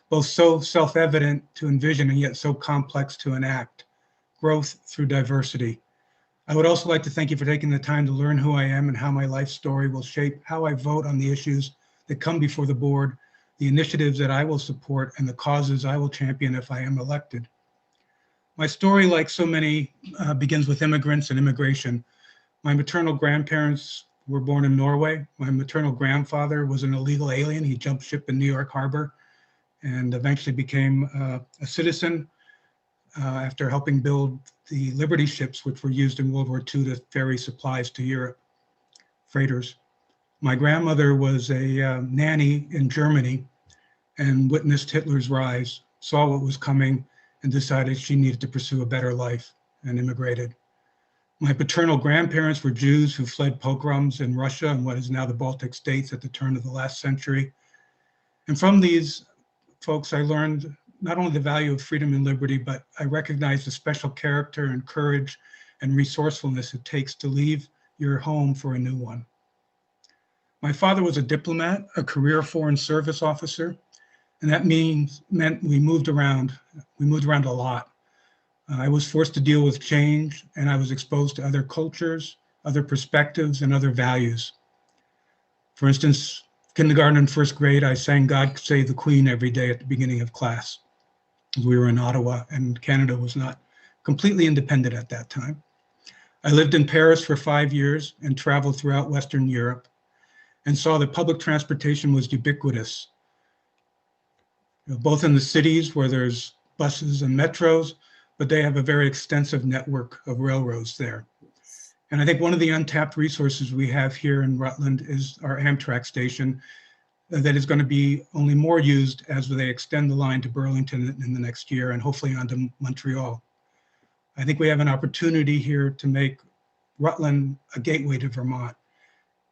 both so self-evident to envision and yet so complex to enact: growth through diversity. I would also like to thank you for taking the time to learn who I am and how my life story will shape how I vote on the issues that come before the board, the initiatives that I will support, and the causes I will champion if I am elected. My story, like so many, begins with immigrants and immigration. My maternal grandparents were born in Norway. My maternal grandfather was an illegal alien. He jumped ship in New York Harbor and eventually became a citizen after helping build the Liberty ships, which were used in World War II to ferry supplies to Europe, freighters. My grandmother was a nanny in Germany and witnessed Hitler's rise, saw what was coming, and decided she needed to pursue a better life and immigrated. My paternal grandparents were Jews who fled pogroms in Russia and what is now the Baltic states at the turn of the last century. And from these folks, I learned not only the value of freedom and liberty, but I recognized the special character and courage and resourcefulness it takes to leave your home for a new one. My father was a diplomat, a career foreign service officer, and that meant we moved around. We moved around a lot. I was forced to deal with change, and I was exposed to other cultures, other perspectives, and other values. For instance, kindergarten and first grade, I sang God Save the Queen every day at the beginning of class. We were in Ottawa, and Canada was not completely independent at that time. I lived in Paris for 5 years and traveled throughout Western Europe and saw that public transportation was ubiquitous, both in the cities where there's buses and metros, but they have a very extensive network of railroads there. And I think one of the untapped resources we have here in Rutland is our Amtrak station that is going to be only more used as they extend the line to Burlington in the next year and hopefully on to Montreal. I think we have an opportunity here to make Rutland a gateway to Vermont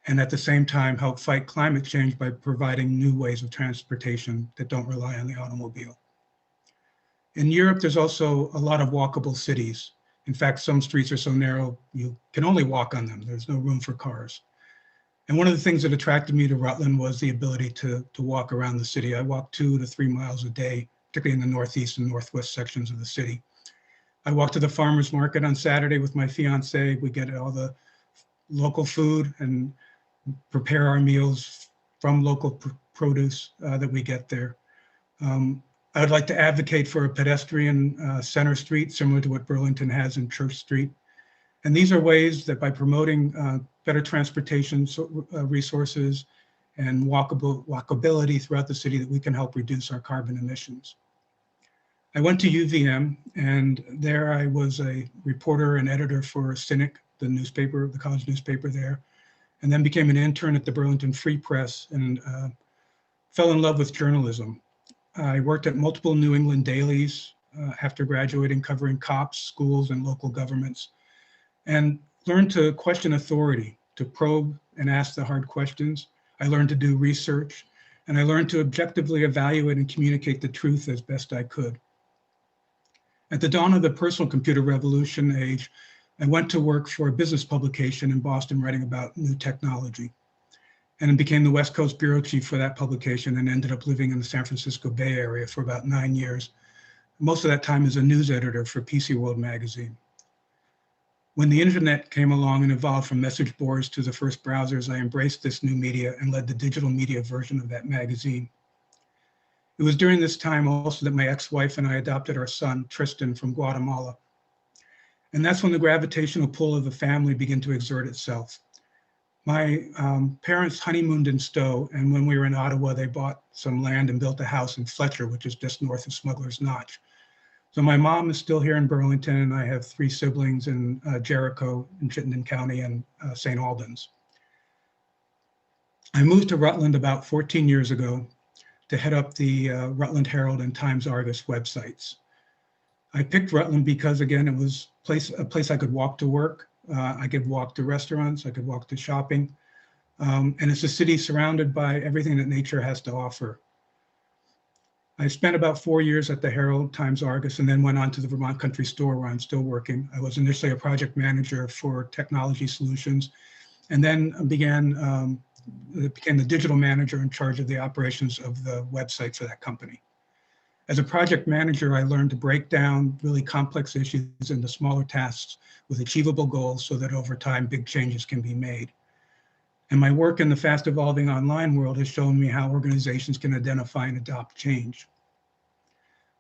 and at the same time help fight climate change by providing new ways of transportation that don't rely on the automobile. In Europe, there's also a lot of walkable cities. In fact, some streets are so narrow, you can only walk on them. There's no room for cars. And one of the things that attracted me to Rutland was the ability to walk around the city. I walk 2 to 3 miles a day, particularly in the northeast and northwest sections of the city. I walk to the farmer's market on Saturday with my fiance. We get all the local food and prepare our meals from local produce that we get there. I would like to advocate for a pedestrian center street similar to what Burlington has in Church Street. And these are ways that by promoting better transportation resources and walkability throughout the city that we can help reduce our carbon emissions. I went to UVM, and there I was a reporter and editor for Cynic, the newspaper, the college newspaper there, and then became an intern at the Burlington Free Press and fell in love with journalism. I worked at multiple New England dailies after graduating, covering cops, schools, and local governments, and learned to question authority, to probe and ask the hard questions. I learned to do research, and I learned to objectively evaluate and communicate the truth as best I could. At the dawn of the personal computer revolution age, I went to work for a business publication in Boston writing about new technology, and became the West Coast bureau chief for that publication and ended up living in the San Francisco Bay Area for about 9 years. Most of that time as a news editor for PC World magazine. When the internet came along and evolved from message boards to the first browsers, I embraced this new media and led the digital media version of that magazine. It was during this time also that my ex-wife and I adopted our son, Tristan, from Guatemala. And that's when the gravitational pull of the family began to exert itself. My parents honeymooned in Stowe, and when we were in Ottawa, they bought some land and built a house in Fletcher, which is just north of Smuggler's Notch. So my mom is still here in Burlington, and I have 3 siblings in Jericho, in Chittenden County, and St. Albans. I moved to Rutland about 14 years ago to head up the Rutland Herald and Times Argus websites. I picked Rutland because, again, it was a place I could walk to work. I could walk to restaurants, I could walk to shopping. And it's a city surrounded by everything that nature has to offer. I spent about 4 years at the Herald, Times Argus, and then went on to the Vermont Country Store where I'm still working. I was initially a project manager for technology solutions, and then became the digital manager in charge of the operations of the website for that company. As a project manager, I learned to break down really complex issues into smaller tasks with achievable goals so that over time, big changes can be made. And my work in the fast evolving online world has shown me how organizations can identify and adopt change.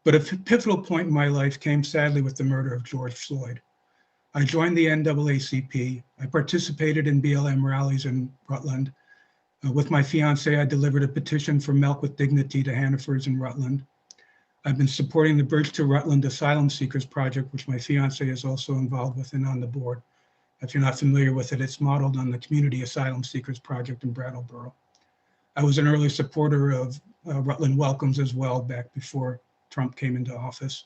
But a pivotal point in my life came sadly with the murder of George Floyd. I joined the NAACP. I participated in BLM rallies in Rutland. With my fiance, I delivered a petition for Milk with Dignity to Hannaford's in Rutland. I've been supporting the Bridge to Rutland Asylum Seekers Project, which my fiance is also involved with and on the board. If you're not familiar with it, it's modeled on the Community Asylum Seekers Project in Brattleboro. I was an early supporter of Rutland Welcomes as well, back before Trump came into office.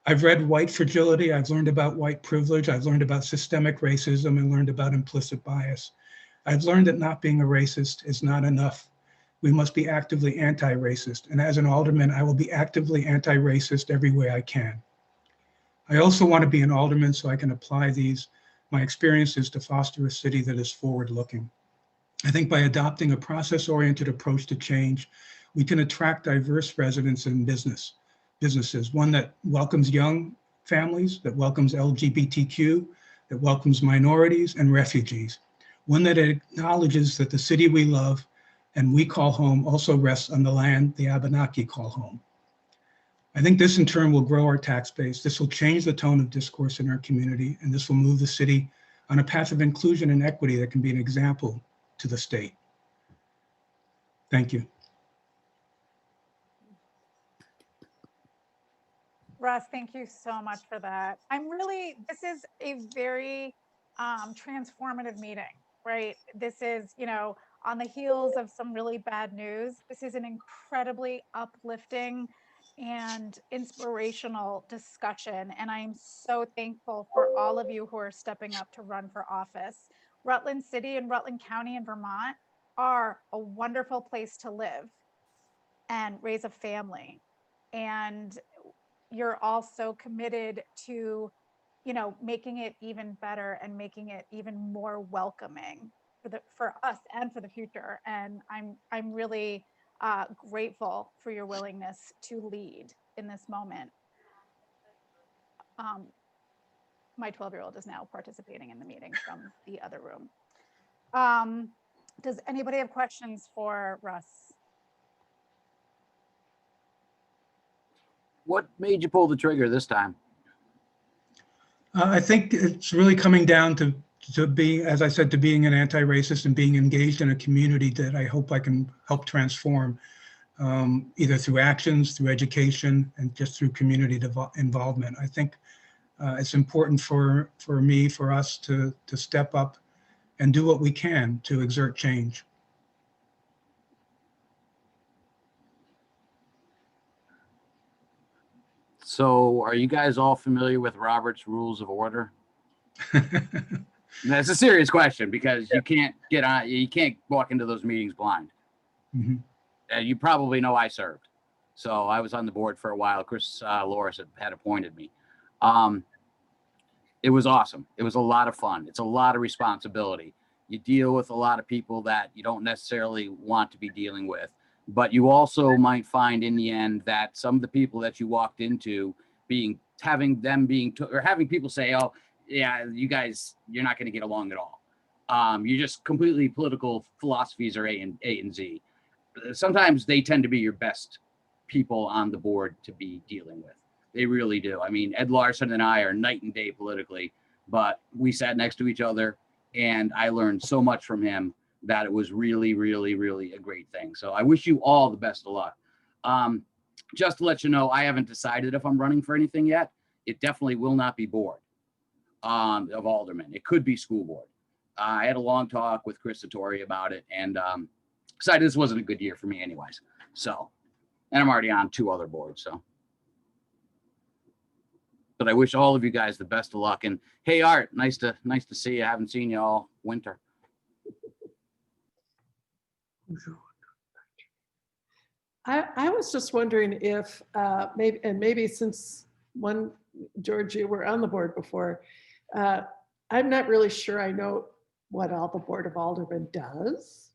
I've read White Fragility. I've learned about white privilege. I've learned about systemic racism and learned about implicit bias. I've learned that not being a racist is not enough. We must be actively anti-racist. And as an alderman, I will be actively anti-racist every way I can. I also want to be an alderman so I can apply my experiences to foster a city that is forward-looking. I think by adopting a process-oriented approach to change, we can attract diverse residents and businesses, one that welcomes young families, that welcomes LGBTQ, that welcomes minorities and refugees, one that acknowledges that the city we love and we call home also rests on the land the Abenaki call home. I think this in turn will grow our tax base. This will change the tone of discourse in our community, and this will move the city on a path of inclusion and equity that can be an example to the state. Thank you. Russ, thank you so much for that. This is a very transformative meeting, right? This is, on the heels of some really bad news. This is an incredibly uplifting and inspirational discussion. And I'm so thankful for all of you who are stepping up to run for office. Rutland City and Rutland County in Vermont are a wonderful place to live and raise a family. And you're also committed to, making it even better and making it even more welcoming for us and for the future. And I'm really grateful for your willingness to lead in this moment. My 12-year-old is now participating in the meeting from the other room. Does anybody have questions for Russ? What made you pull the trigger this time? I think it's really coming down to being, as I said, to being an anti-racist and being engaged in a community that I hope I can help transform, either through actions, through education, and just through community involvement. I think it's important for me, for us to step up and do what we can to exert change. So are you guys all familiar with Robert's Rules of Order? That's a serious question because you can't walk into those meetings blind. Mhm. You probably know I served. So I was on the board for a while. Chris Loris had appointed me. It was awesome. It was a lot of fun. It's a lot of responsibility. You deal with a lot of people that you don't necessarily want to be dealing with, but you also might find in the end that some of the people that you walked into having people say, oh yeah, you guys, you're not going to get along at all. You're just completely political philosophies are A and Z. Sometimes they tend to be your best people on the board to be dealing with. They really do. I mean, Ed Larson and I are night and day politically, but we sat next to each other and I learned so much from him that it was really, really, really a great thing. So I wish you all the best of luck. Just to let you know, I haven't decided if I'm running for anything yet. It definitely will not be board of aldermen. It could be school board. I had a long talk with Chris Satori about it and decided this wasn't a good year for me anyways. So, and I'm already on 2 other boards, so. But I wish all of you guys the best of luck. And hey, Art, nice to see you. I haven't seen you all winter. I was just wondering if maybe since George, you were on the board before, I'm not really sure I know what all the Board of Aldermen does.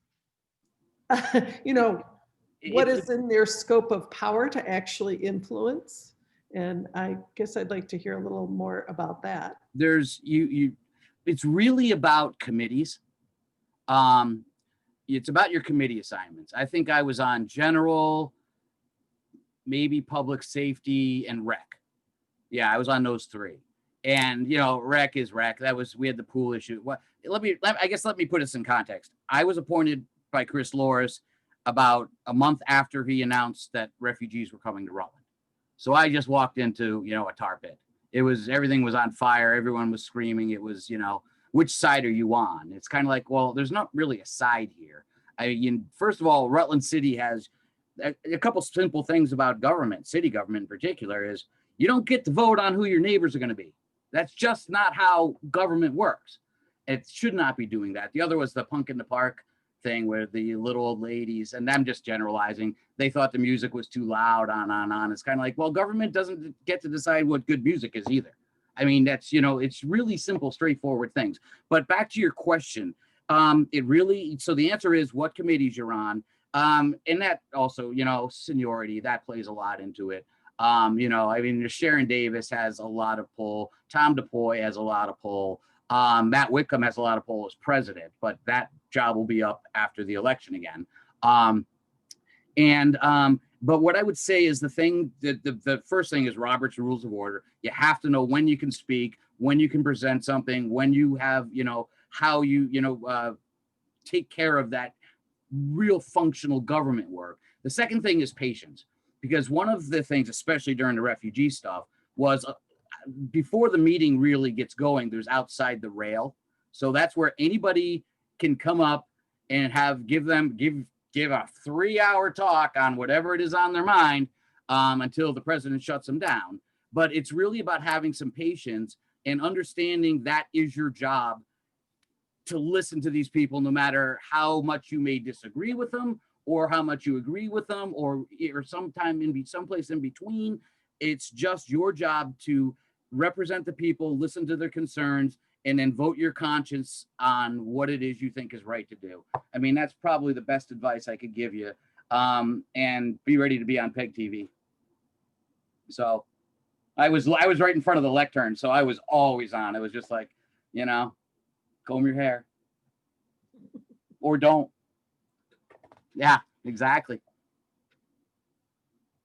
What is in their scope of power to actually influence? And I guess I'd like to hear a little more about that. It's really about committees. It's about your committee assignments. I think I was on general, maybe public safety and rec. Yeah, I was on those 3. And rec is rec. We had the pool issue. Let me put this in context. I was appointed by Chris Loris about a month after he announced that refugees were coming to Rutland. So I just walked into, a tar pit. Everything was on fire. Everyone was screaming. It was, which side are you on? It's kind of like, well, there's not really a side here. First of all, Rutland City has a couple simple things about government, city government in particular, is you don't get to vote on who your neighbors are going to be. That's just not how government works. It should not be doing that. The other was the Punk in the Park thing where the little old ladies, and I'm just generalizing, they thought the music was too loud, on. It's kind of like, well, government doesn't get to decide what good music is either. I mean, that's, it's really simple, straightforward things. But back to your question, so the answer is what committees you're on. And that also, seniority, that plays a lot into it. Sharon Davis has a lot of pull. Tom DePoy has a lot of pull. Matt Whitcomb has a lot of pull as president, but that job will be up after the election again. But what I would say is the first thing is Robert's Rules of Order. You have to know when you can speak, when you can present something, when you have, how you, take care of that real functional government work. The second thing is patience, because one of the things, especially during the refugee stuff, was before the meeting really gets going, there's outside the rail. So that's where anybody can come up and give a 3-hour talk on whatever it is on their mind until the president shuts them down. But it's really about having some patience and understanding that is your job, to listen to these people, no matter how much you may disagree with them or how much you agree with them or someplace in between. It's just your job to represent the people, listen to their concerns, and then vote your conscience on what it is you think is right to do. I mean, that's probably the best advice I could give you. And be ready to be on PEG TV. So I was right in front of the lectern, so I was always on. It was just like, you know, comb your hair or don't. Yeah, exactly.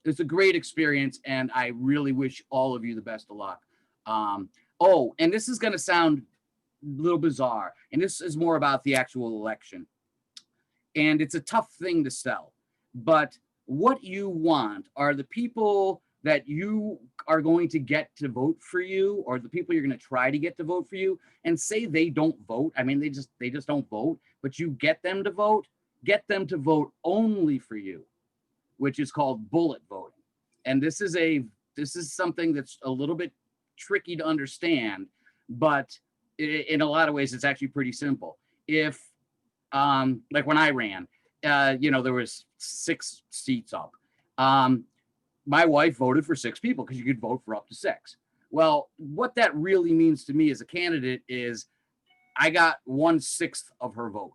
It's a great experience, and I really wish all of you the best of luck. Oh, and this is going to sound a little bizarre, and this is more about the actual election. And it's a tough thing to sell, but what you want are the people that you are going to get to vote for you, or the people you're going to try to get to vote for you, and say they don't vote. I mean, they just don't vote, but you get them to vote only for you, which is called bullet voting. And this is something that's a little bit tricky to understand, but in a lot of ways, it's actually pretty simple. If, like when I ran, there was 6 seats up. My wife voted for 6 people because you could vote for up to 6. Well, what that really means to me as a candidate is I got 1/6 of her vote.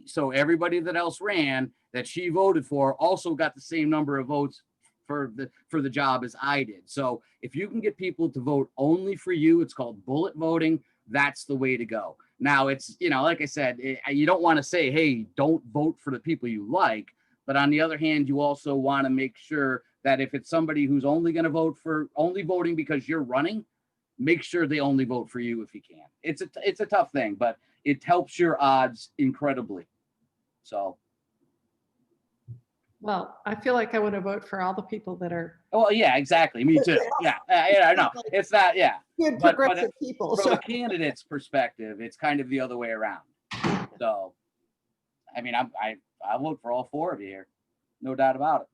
So everybody that else ran that she voted for also got the same number of votes for the job as I did. So if you can get people to vote only for you, it's called bullet voting. That's the way to go. Now it's, like I said, you don't want to say, hey, don't vote for the people you like. But on the other hand, you also want to make sure that if it's somebody who's only going to only voting because you're running, make sure they only vote for you if you can. It's a tough thing, but it helps your odds incredibly. So. Well, I feel like I want to vote for all the people that are Oh yeah, exactly. Me too. Yeah, I know. It's not. Yeah. good But progressive people. From So a candidate's perspective, it's kind of the other way around. So, I mean, I vote for all 4 of you here, no doubt about it.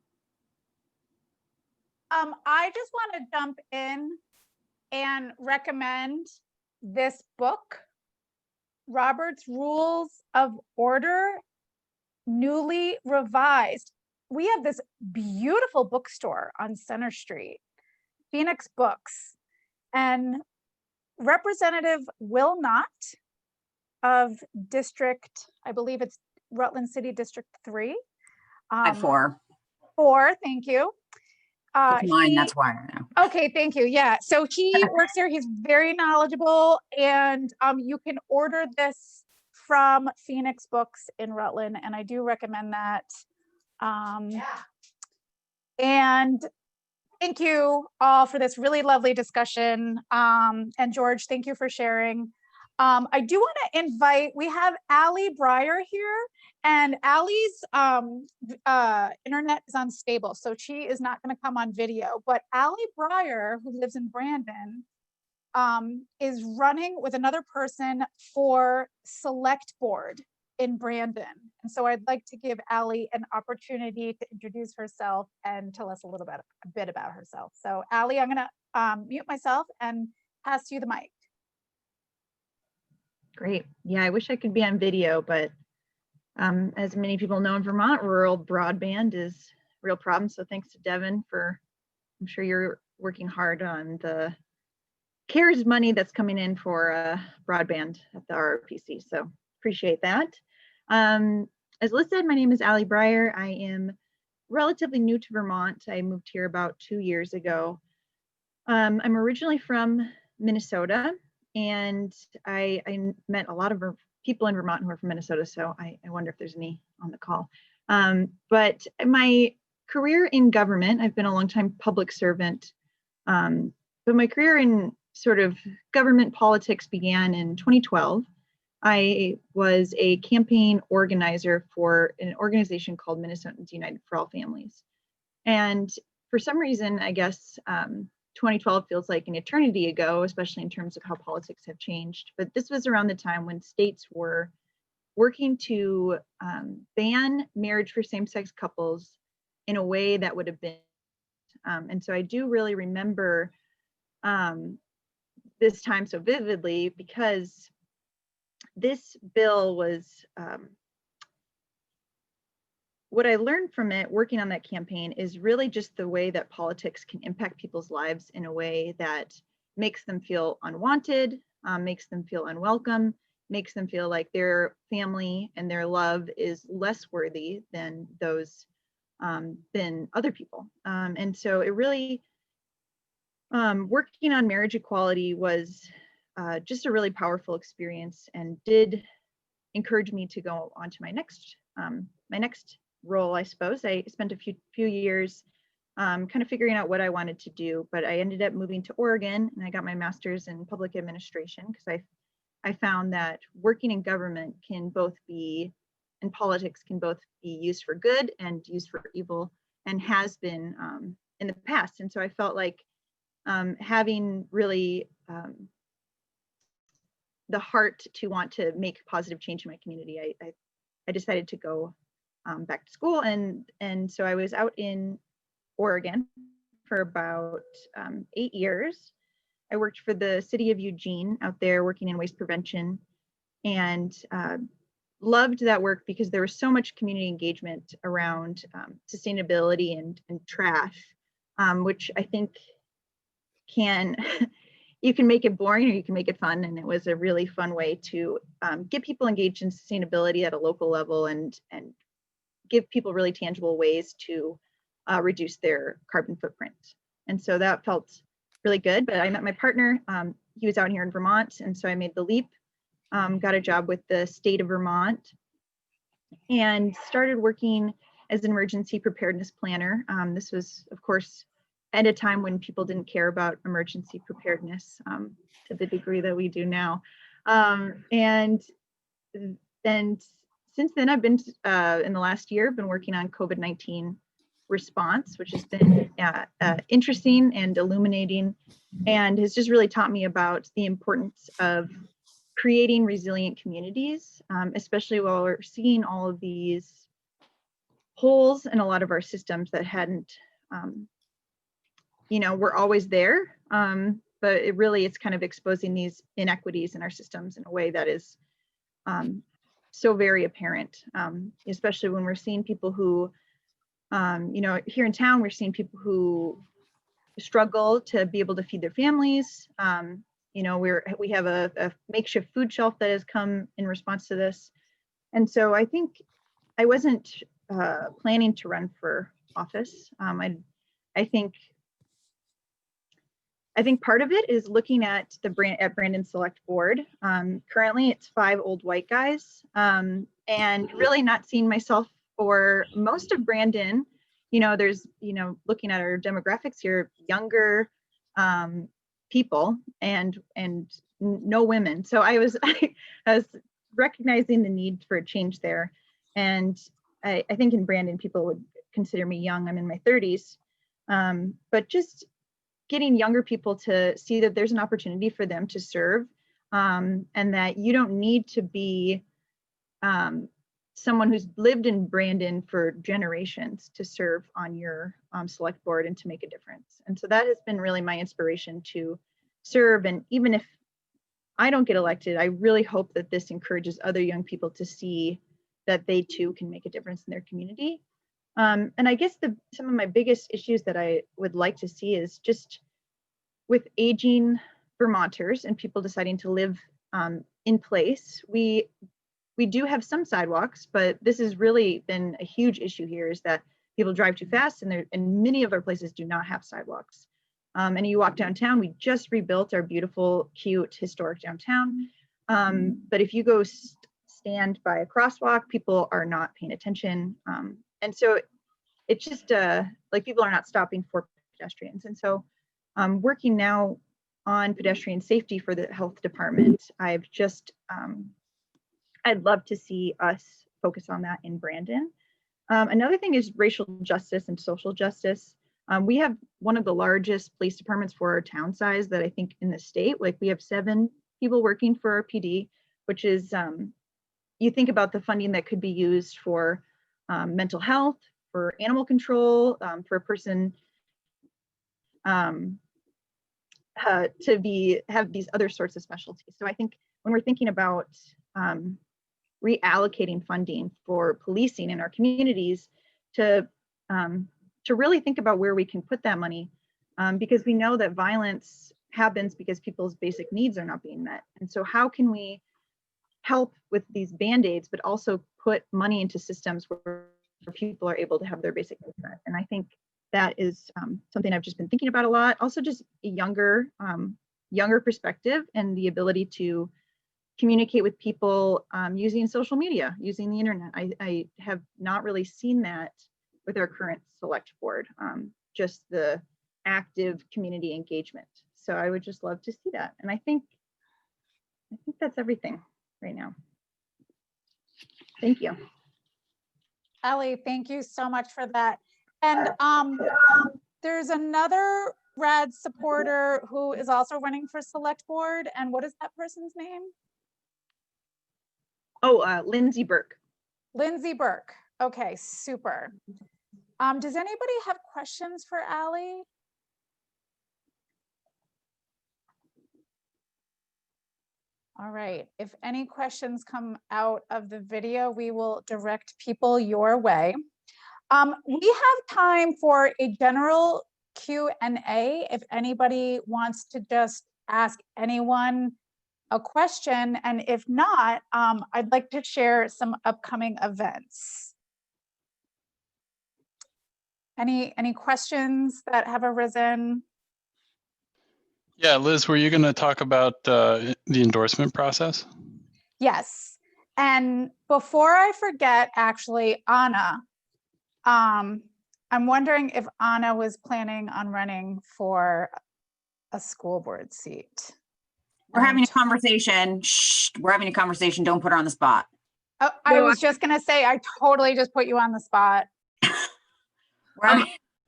I just want to jump in and recommend this book, Robert's Rules of Order, newly revised. We have this beautiful bookstore on Center Street, Phoenix Books, and Representative Will Knott of District, I believe it's Rutland City District 3. At 4. 4, thank you. It's mine, that's why I know. Okay, thank you. Yeah, so he works there. He's very knowledgeable, and you can order this from Phoenix Books in Rutland, and I do recommend that. And thank you all for this really lovely discussion. And George, thank you for sharing. I do want to invite, we have Allie Breyer here, and Allie's internet is unstable, so she is not going to come on video, but Allie Breyer, who lives in Brandon, is running with another person for select board in Brandon. And so I'd like to give Allie an opportunity to introduce herself and tell us a bit about herself. So Allie, I'm going to mute myself and pass you the mic. Great. Yeah, I wish I could be on video, but as many people know in Vermont, rural broadband is a real problem. So thanks to Devin I'm sure you're working hard on the CARES money that's coming in for broadband at the RRPC. So appreciate that. As Liz said, my name is Allie Breyer. I am relatively new to Vermont. I moved here about 2 years ago. I'm originally from Minnesota, and I met a lot of people in Vermont who are from Minnesota, so I wonder if there's any on the call. But my career in government, I've been a longtime public servant, but my career in sort of government politics began in 2012. I was a campaign organizer for an organization called Minnesotans United for All Families. And for some reason, I guess 2012 feels like an eternity ago, especially in terms of how politics have changed. But this was around the time when states were working to ban marriage for same-sex couples in a way that would have been. And so I do really remember this time so vividly, because this bill was, what I learned from it working on that campaign is really just the way that politics can impact people's lives in a way that makes them feel unwanted, makes them feel unwelcome, makes them feel like their family and their love is less worthy than those, than other people. And so it really Working on marriage equality was just a really powerful experience and did encourage me to go on to my next role, I suppose. I spent a few years kind of figuring out what I wanted to do, but I ended up moving to Oregon and I got my master's in public administration because I found that working in government can both be, and politics can both be used for good and used for evil, and has been in the past. And so I felt like having really the heart to want to make positive change in my community, I decided to go back to school. And so I was out in Oregon for about 8 years. I worked for the city of Eugene out there working in waste prevention, and loved that work because there was so much community engagement around sustainability and trash, which I think you can make it boring or you can make it fun. And it was a really fun way to get people engaged in sustainability at a local level and give people really tangible ways to reduce their carbon footprint. And so that felt really good. But I met my partner. He was out here in Vermont. And so I made the leap, got a job with the state of Vermont, and started working as an emergency preparedness planner. This was, of course, at a time when people didn't care about emergency preparedness to the degree that we do now. And since then, I've been, in the last year, been working on COVID-19 response, which has been interesting and illuminating, and has just really taught me about the importance of creating resilient communities, especially while we're seeing all of these holes in a lot of our systems that hadn't, were always there, but it's kind of exposing these inequities in our systems in a way that is so very apparent, especially when we're seeing people who, here in town, we're seeing people who struggle to be able to feed their families. We have a makeshift food shelf that has come in response to this. And so I think I wasn't planning to run for office. I think part of it is looking at Brandon Select Board. Currently, it's 5 old white guys, and really not seeing myself for most of Brandon. There's looking at our demographics here, younger people and no women. So I was recognizing the need for a change there, and I think in Brandon, people would consider me young. I'm in my 30s, but just getting younger people to see that there's an opportunity for them to serve, and that you don't need to be someone who's lived in Brandon for generations to serve on your select board and to make a difference. And so that has been really my inspiration to serve. And even if I don't get elected, I really hope that this encourages other young people to see that they too can make a difference in their community. And I guess some of my biggest issues that I would like to see is just with aging Vermonters and people deciding to live in place. We do have some sidewalks, but this has really been a huge issue here, is that people drive too fast, and many of our places do not have sidewalks. And you walk downtown, we just rebuilt our beautiful, cute, historic downtown. But if you go stand by a crosswalk, people are not paying attention. And so it's just like people are not stopping for pedestrians. And so working now on pedestrian safety for the health department, I'd love to see us focus on that in Brandon. Another thing is racial justice and social justice. We have one of the largest police departments for our town size that I think in the state. Like, we have 7 people working for our PD, which is, you think about the funding that could be used for mental health, for animal control, for a person have these other sorts of specialties. So I think when we're thinking about reallocating funding for policing in our communities, to really think about where we can put that money, because we know that violence happens because people's basic needs are not being met. And so how can we help with these band-aids, but also put money into systems where people are able to have their basic needs met? And I think that is something I've just been thinking about a lot. Also just a younger perspective and the ability to communicate with people using social media, using the internet. I have not really seen that with our current select board, just the active community engagement. So I would just love to see that. And I think that's everything right now. Thank you. Ellie, thank you so much for that. And there's another RAD supporter who is also running for select board. And what is that person's name? Oh, Lindsay Burke. Lindsay Burke. Okay, super. Does anybody have questions for Allie? All right, if any questions come out of the video, we will direct people your way. We have time for a general Q&A if anybody wants to just ask anyone a question, and if not, I'd like to share some upcoming events. Any questions that have arisen? Yeah, Liz, were you going to talk about the endorsement process? Yes, and before I forget, actually, Anna, I'm wondering if Anna was planning on running for a school board seat. We're having a conversation. Shh, we're having a conversation. Don't put her on the spot. Oh, I was just gonna say, I totally just put you on the spot.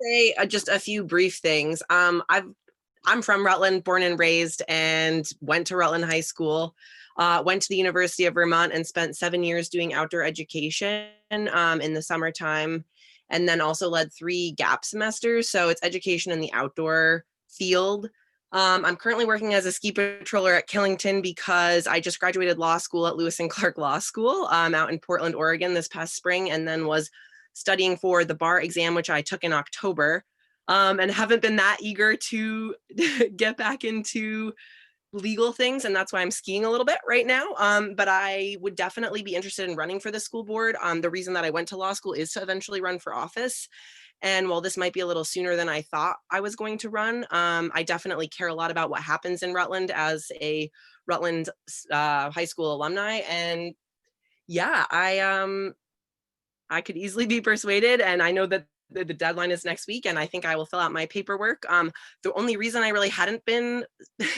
Say just a few brief things. I'm from Rutland, born and raised, and went to Rutland High School. Went to the University of Vermont and spent 7 years doing outdoor education in the summertime, and then also led 3 gap semesters. So it's education in the outdoor field. I'm currently working as a ski patroller at Killington because I just graduated law school at Lewis and Clark Law School out in Portland, Oregon this past spring, and then was studying for the bar exam, which I took in October, and haven't been that eager to get back into legal things. And that's why I'm skiing a little bit right now. But I would definitely be interested in running for the school board. The reason that I went to law school is to eventually run for office. And while this might be a little sooner than I thought I was going to run, I definitely care a lot about what happens in Rutland as a Rutland high school alumni. And yeah, I could easily be persuaded, and I know that the deadline is next week, and I think I will fill out my paperwork. The only reason I really hadn't been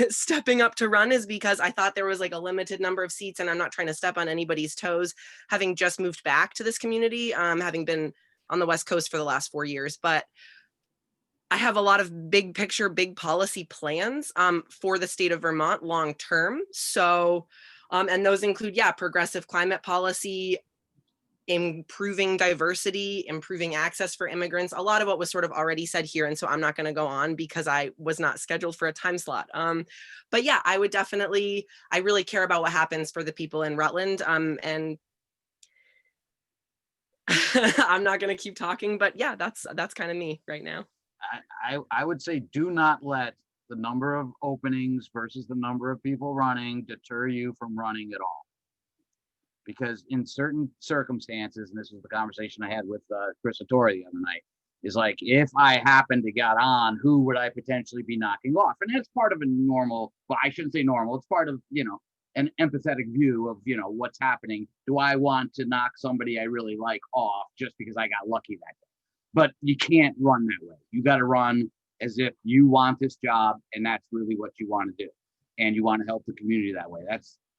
stepping up to run is because I thought there was like a limited number of seats, and I'm not trying to step on anybody's toes, having just moved back to this community, having been on the West Coast for the last 4 years. But I have a lot of big picture, big policy plans for the state of Vermont long term. So, and those include, yeah, progressive climate policy, improving diversity, improving access for immigrants, a lot of what was sort of already said here. And so I'm not going to go on because I was not scheduled for a time slot. But yeah, I would definitely, I really care about what happens for the people in Rutland. And I'm not going to keep talking, but yeah, that's kind of me right now. I would say do not let the number of openings versus the number of people running deter you from running at all. Because in certain circumstances, and this was the conversation I had with Chris Satori the other night, is like, if I happen to get on, who would I potentially be knocking off? And that's part of a normal, well, I shouldn't say normal, it's part of, an empathetic view of, what's happening. Do I want to knock somebody I really like off just because I got lucky that day? But you can't run that way. You got to run as if you want this job and that's really what you want to do. And you want to help the community that way.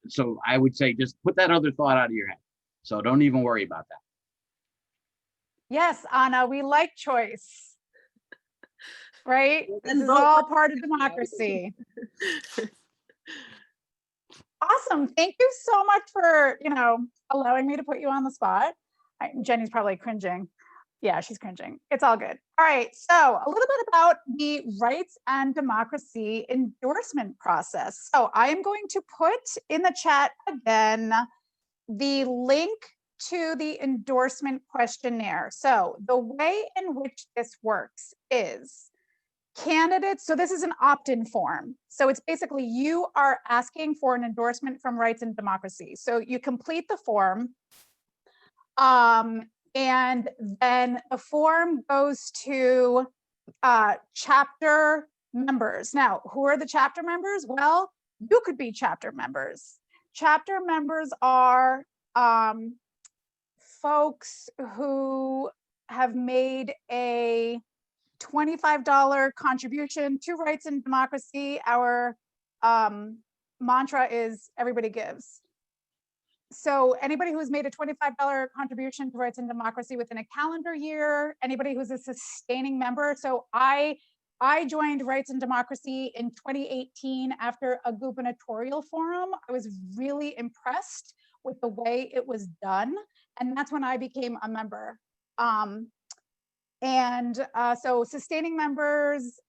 So I would say just put that other thought out of your head. So don't even worry about that. Yes, Anna, we like choice, right? This is all part of democracy. Awesome. Thank you so much for, allowing me to put you on the spot. Jenny's probably cringing. Yeah, she's cringing. It's all good. All right. So a little bit about the rights and democracy endorsement process. So I am going to put in the chat again the link to the endorsement questionnaire. So the way in which this works is candidates, so this is an opt-in form. So it's basically you are asking for an endorsement from Rights and Democracy. So you complete the form. And then the form goes to chapter members. Now, who are the chapter members? Well, you could be chapter members. Chapter members are folks who have made a $25 contribution to Rights and Democracy. Our mantra is everybody gives. So anybody who's made a $25 contribution to Rights and Democracy within a calendar year, anybody who's a sustaining member. So I joined Rights and Democracy in 2018 after a gubernatorial forum. I was really impressed with the way it was done. And that's when I became a member. So sustaining members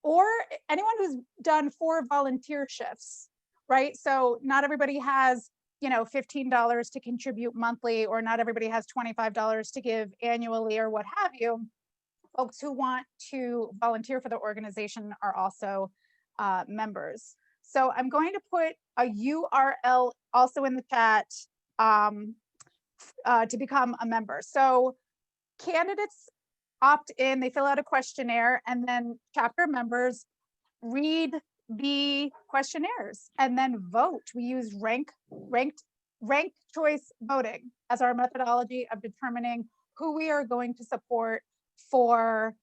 or anyone who's done 4 volunteer shifts, right? So not everybody has, $15 to contribute monthly, or not everybody has $25 to give annually or what have you. Folks who want to volunteer for the organization are also members. So I'm going to put a URL also in the chat to become a member. So candidates opt in, they fill out a questionnaire, and then chapter members read the questionnaires and then vote. We use ranked choice voting as our methodology of determining who we are going to support for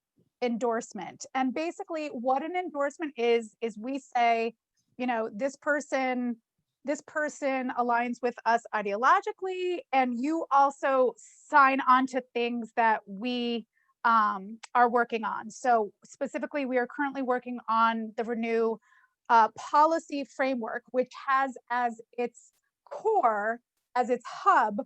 endorsement. And basically what an endorsement is we say, this person aligns with us ideologically, and you also sign on to things that we are working on. So specifically, we are currently working on the Renew policy framework, which has as its core, as its hub,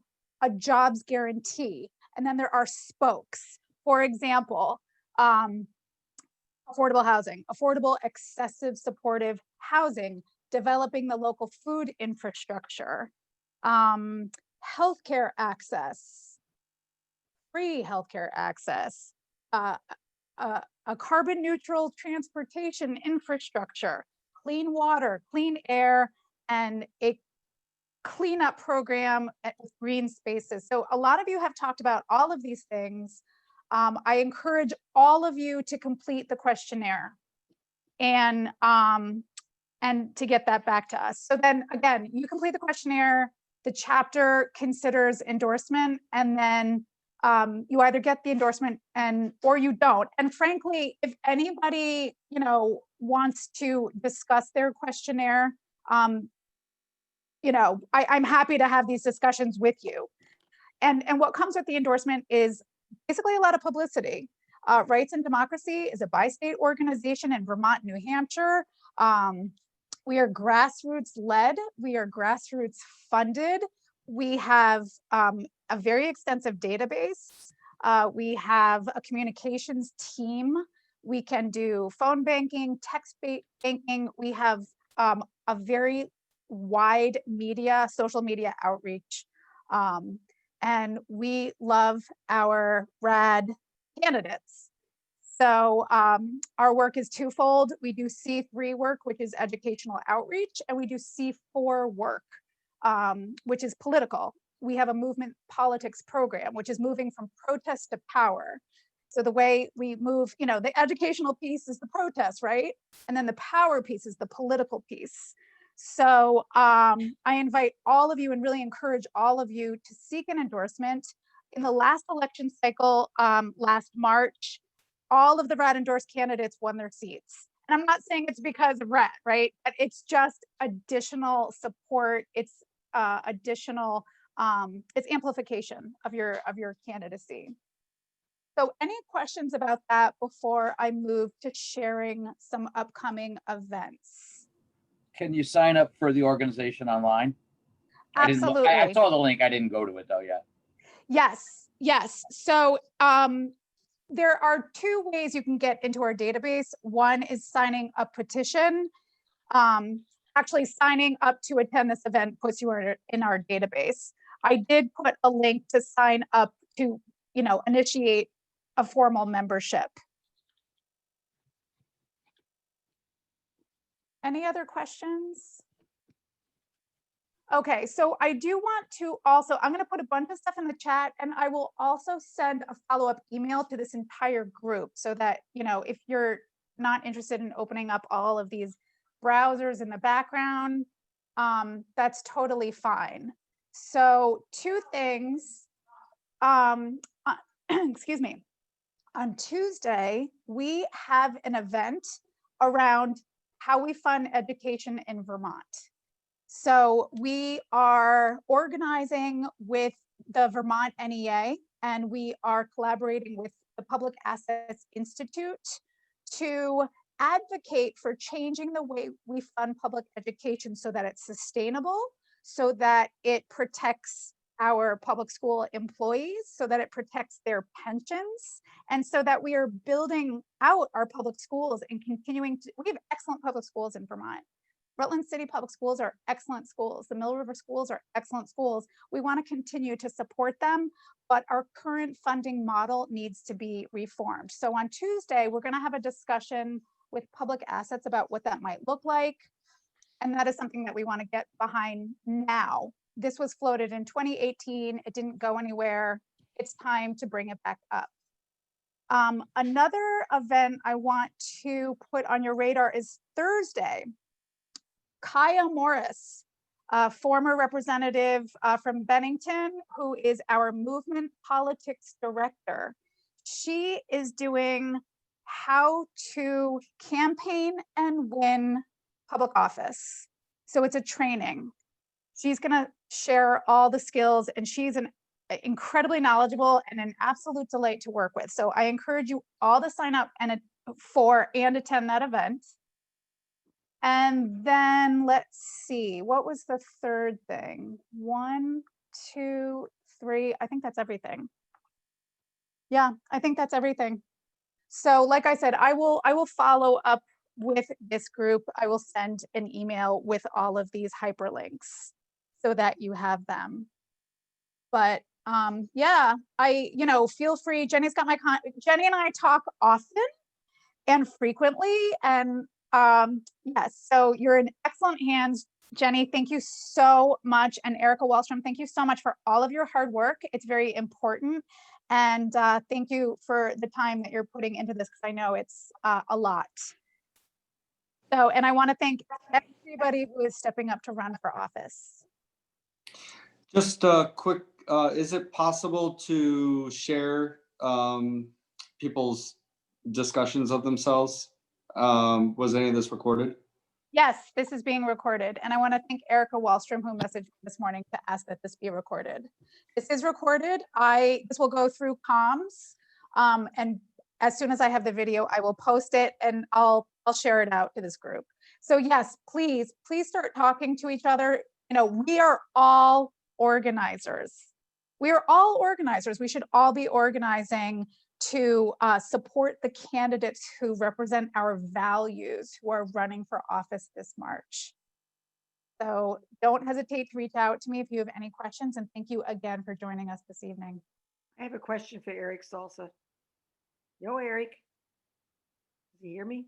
a jobs guarantee. And then there are spokes. For example, affordable housing, affordable, accessible, supportive housing, developing the local food infrastructure, healthcare access, free healthcare access, a carbon neutral transportation infrastructure, clean water, clean air, and a cleanup program with green spaces. So a lot of you have talked about all of these things. I encourage all of you to complete the questionnaire and to get that back to us. So then again, you complete the questionnaire, the chapter considers endorsement, and then you either get the endorsement or you don't. And frankly, if anybody, wants to discuss their questionnaire, I'm happy to have these discussions with you. And what comes with the endorsement is basically a lot of publicity. Rights and Democracy is a bi-state organization in Vermont, New Hampshire. We are grassroots led. We are grassroots funded. We have a very extensive database. We have a communications team. We can do phone banking, text banking. We have a very wide social media outreach. And we love our rad candidates. So our work is twofold. We do C3 work, which is educational outreach, and we do C4 work, which is political. We have a movement politics program, which is moving from protest to power. So the way we move, the educational piece is the protest, right? And then the power piece is the political piece. So I invite all of you and really encourage all of you to seek an endorsement. In the last election cycle, last March, all of the RAD endorsed candidates won their seats. And I'm not saying it's because of RAD, right? But it's just additional support. It's additional, it's amplification of your candidacy. So any questions about that before I move to sharing some upcoming events? Can you sign up for the organization online? Absolutely. I saw the link. I didn't go to it though yet. Yes. So there are 2 ways you can get into our database. One is signing a petition. Actually, signing up to attend this event puts you in our database. I did put a link to sign up to, initiate a formal membership. Any other questions? Okay, so I do want to also, I'm going to put a bunch of stuff in the chat, and I will also send a follow-up email to this entire group so that, you know, if you're not interested in opening up all of these browsers in the background, that's totally fine. So 2 things, excuse me. On Tuesday, we have an event around how we fund education in Vermont. So we are organizing with the Vermont NEA, and we are collaborating with the Public Assets Institute to advocate for changing the way we fund public education so that it's sustainable, so that it protects our public school employees, so that it protects their pensions, and so that we are building out our public schools and continuing to, we have excellent public schools in Vermont. Rutland City Public Schools are excellent schools. The Mill River Schools are excellent schools. We want to continue to support them, but our current funding model needs to be reformed. So on Tuesday, we're going to have a discussion with Public Assets about what that might look like. And that is something that we want to get behind now. This was floated in 2018. It didn't go anywhere. It's time to bring it back up. Another event I want to put on your radar is Thursday. Kaya Morris, a former representative from Bennington, who is our movement politics director. She is doing how to campaign and win public office. So it's a training. She's gonna share all the skills, and she's an incredibly knowledgeable and an absolute delight to work with. So I encourage you all to sign up and attend that event. And then let's see, what was the third thing? 1, 2, 3, I think that's everything. Yeah, I think that's everything. So like I said, I will follow up with this group. I will send an email with all of these hyperlinks so that you have them. But yeah, feel free. Jenny's got my Jenny and I talk often and frequently, and yes, so you're in excellent hands. Jenny, thank you so much. And Erica Wallstrom, thank you so much for all of your hard work. It's very important. And thank you for the time that you're putting into this, because I know it's a lot. So, and I want to thank everybody who is stepping up to run for office. Just a quick, is it possible to share people's discussions of themselves? Was any of this recorded? Yes, this is being recorded. And I want to thank Erica Wallstrom, who messaged me this morning to ask that this be recorded. This is recorded. This will go through comms. And as soon as I have the video, I will post it, and I'll share it out to this group. So yes, please start talking to each other. You know, we are all organizers. We are all organizers. We should all be organizing to support the candidates who represent our values, who are running for office this March. So don't hesitate to reach out to me if you have any questions, and thank you again for joining us this evening. I have a question for Eric Salsa. Yo, Eric. Does he hear me?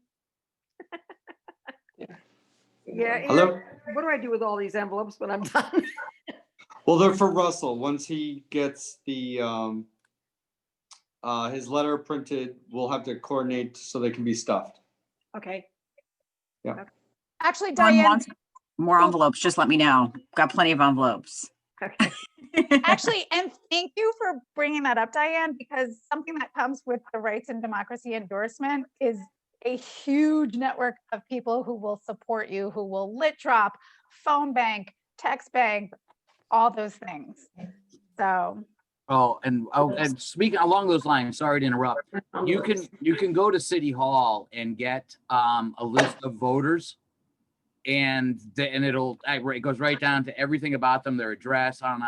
Yeah. Hello? Eric, what do I do with all these envelopes when I'm done? Well, they're for Russell. Once he gets the his letter printed, we'll have to coordinate so they can be stuffed. Okay. Yeah. Okay. Actually, If anyone Diane, wants more envelopes, just let me know. Got plenty of envelopes. Okay. actually, and thank you for bringing that up, Diane, because something that comes with the Rights and Democracy endorsement is a huge network of people who will support you, who will lit drop, phone bank, text bank, all those things. So. Oh, and speaking along those lines, sorry to interrupt. You can go to City Hall and get a list of voters, and it goes right down to everything about them, their address, on,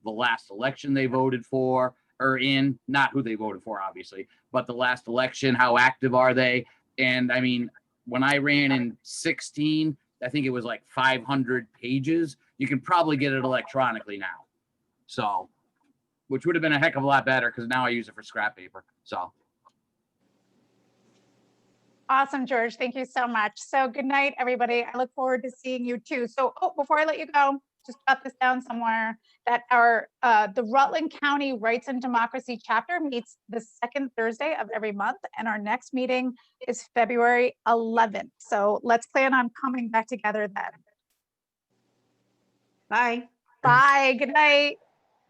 the last election they voted for or in, not who they voted for, obviously, but the last election, how active are they? And I mean, when I ran in 16, I think it was like 500 pages. You can probably get it electronically now. So, which would have been a heck of a lot better, because now I use it for scrap paper. So. Awesome, George. Thank you so much. So good night, everybody. I look forward to seeing you too. So, before I let you go, just jot this down somewhere, that our the Rutland County Rights and Democracy chapter meets the second Thursday of every month, and our next meeting is February 11th. So let's plan on coming back together then. Bye. Bye. Good night.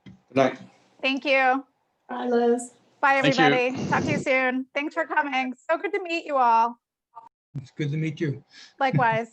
Good night. Thank you. Bye, Liz. Bye, Thank you. everybody. Talk to you soon. Thanks for coming. So good to meet you all. It's good to meet you. Likewise.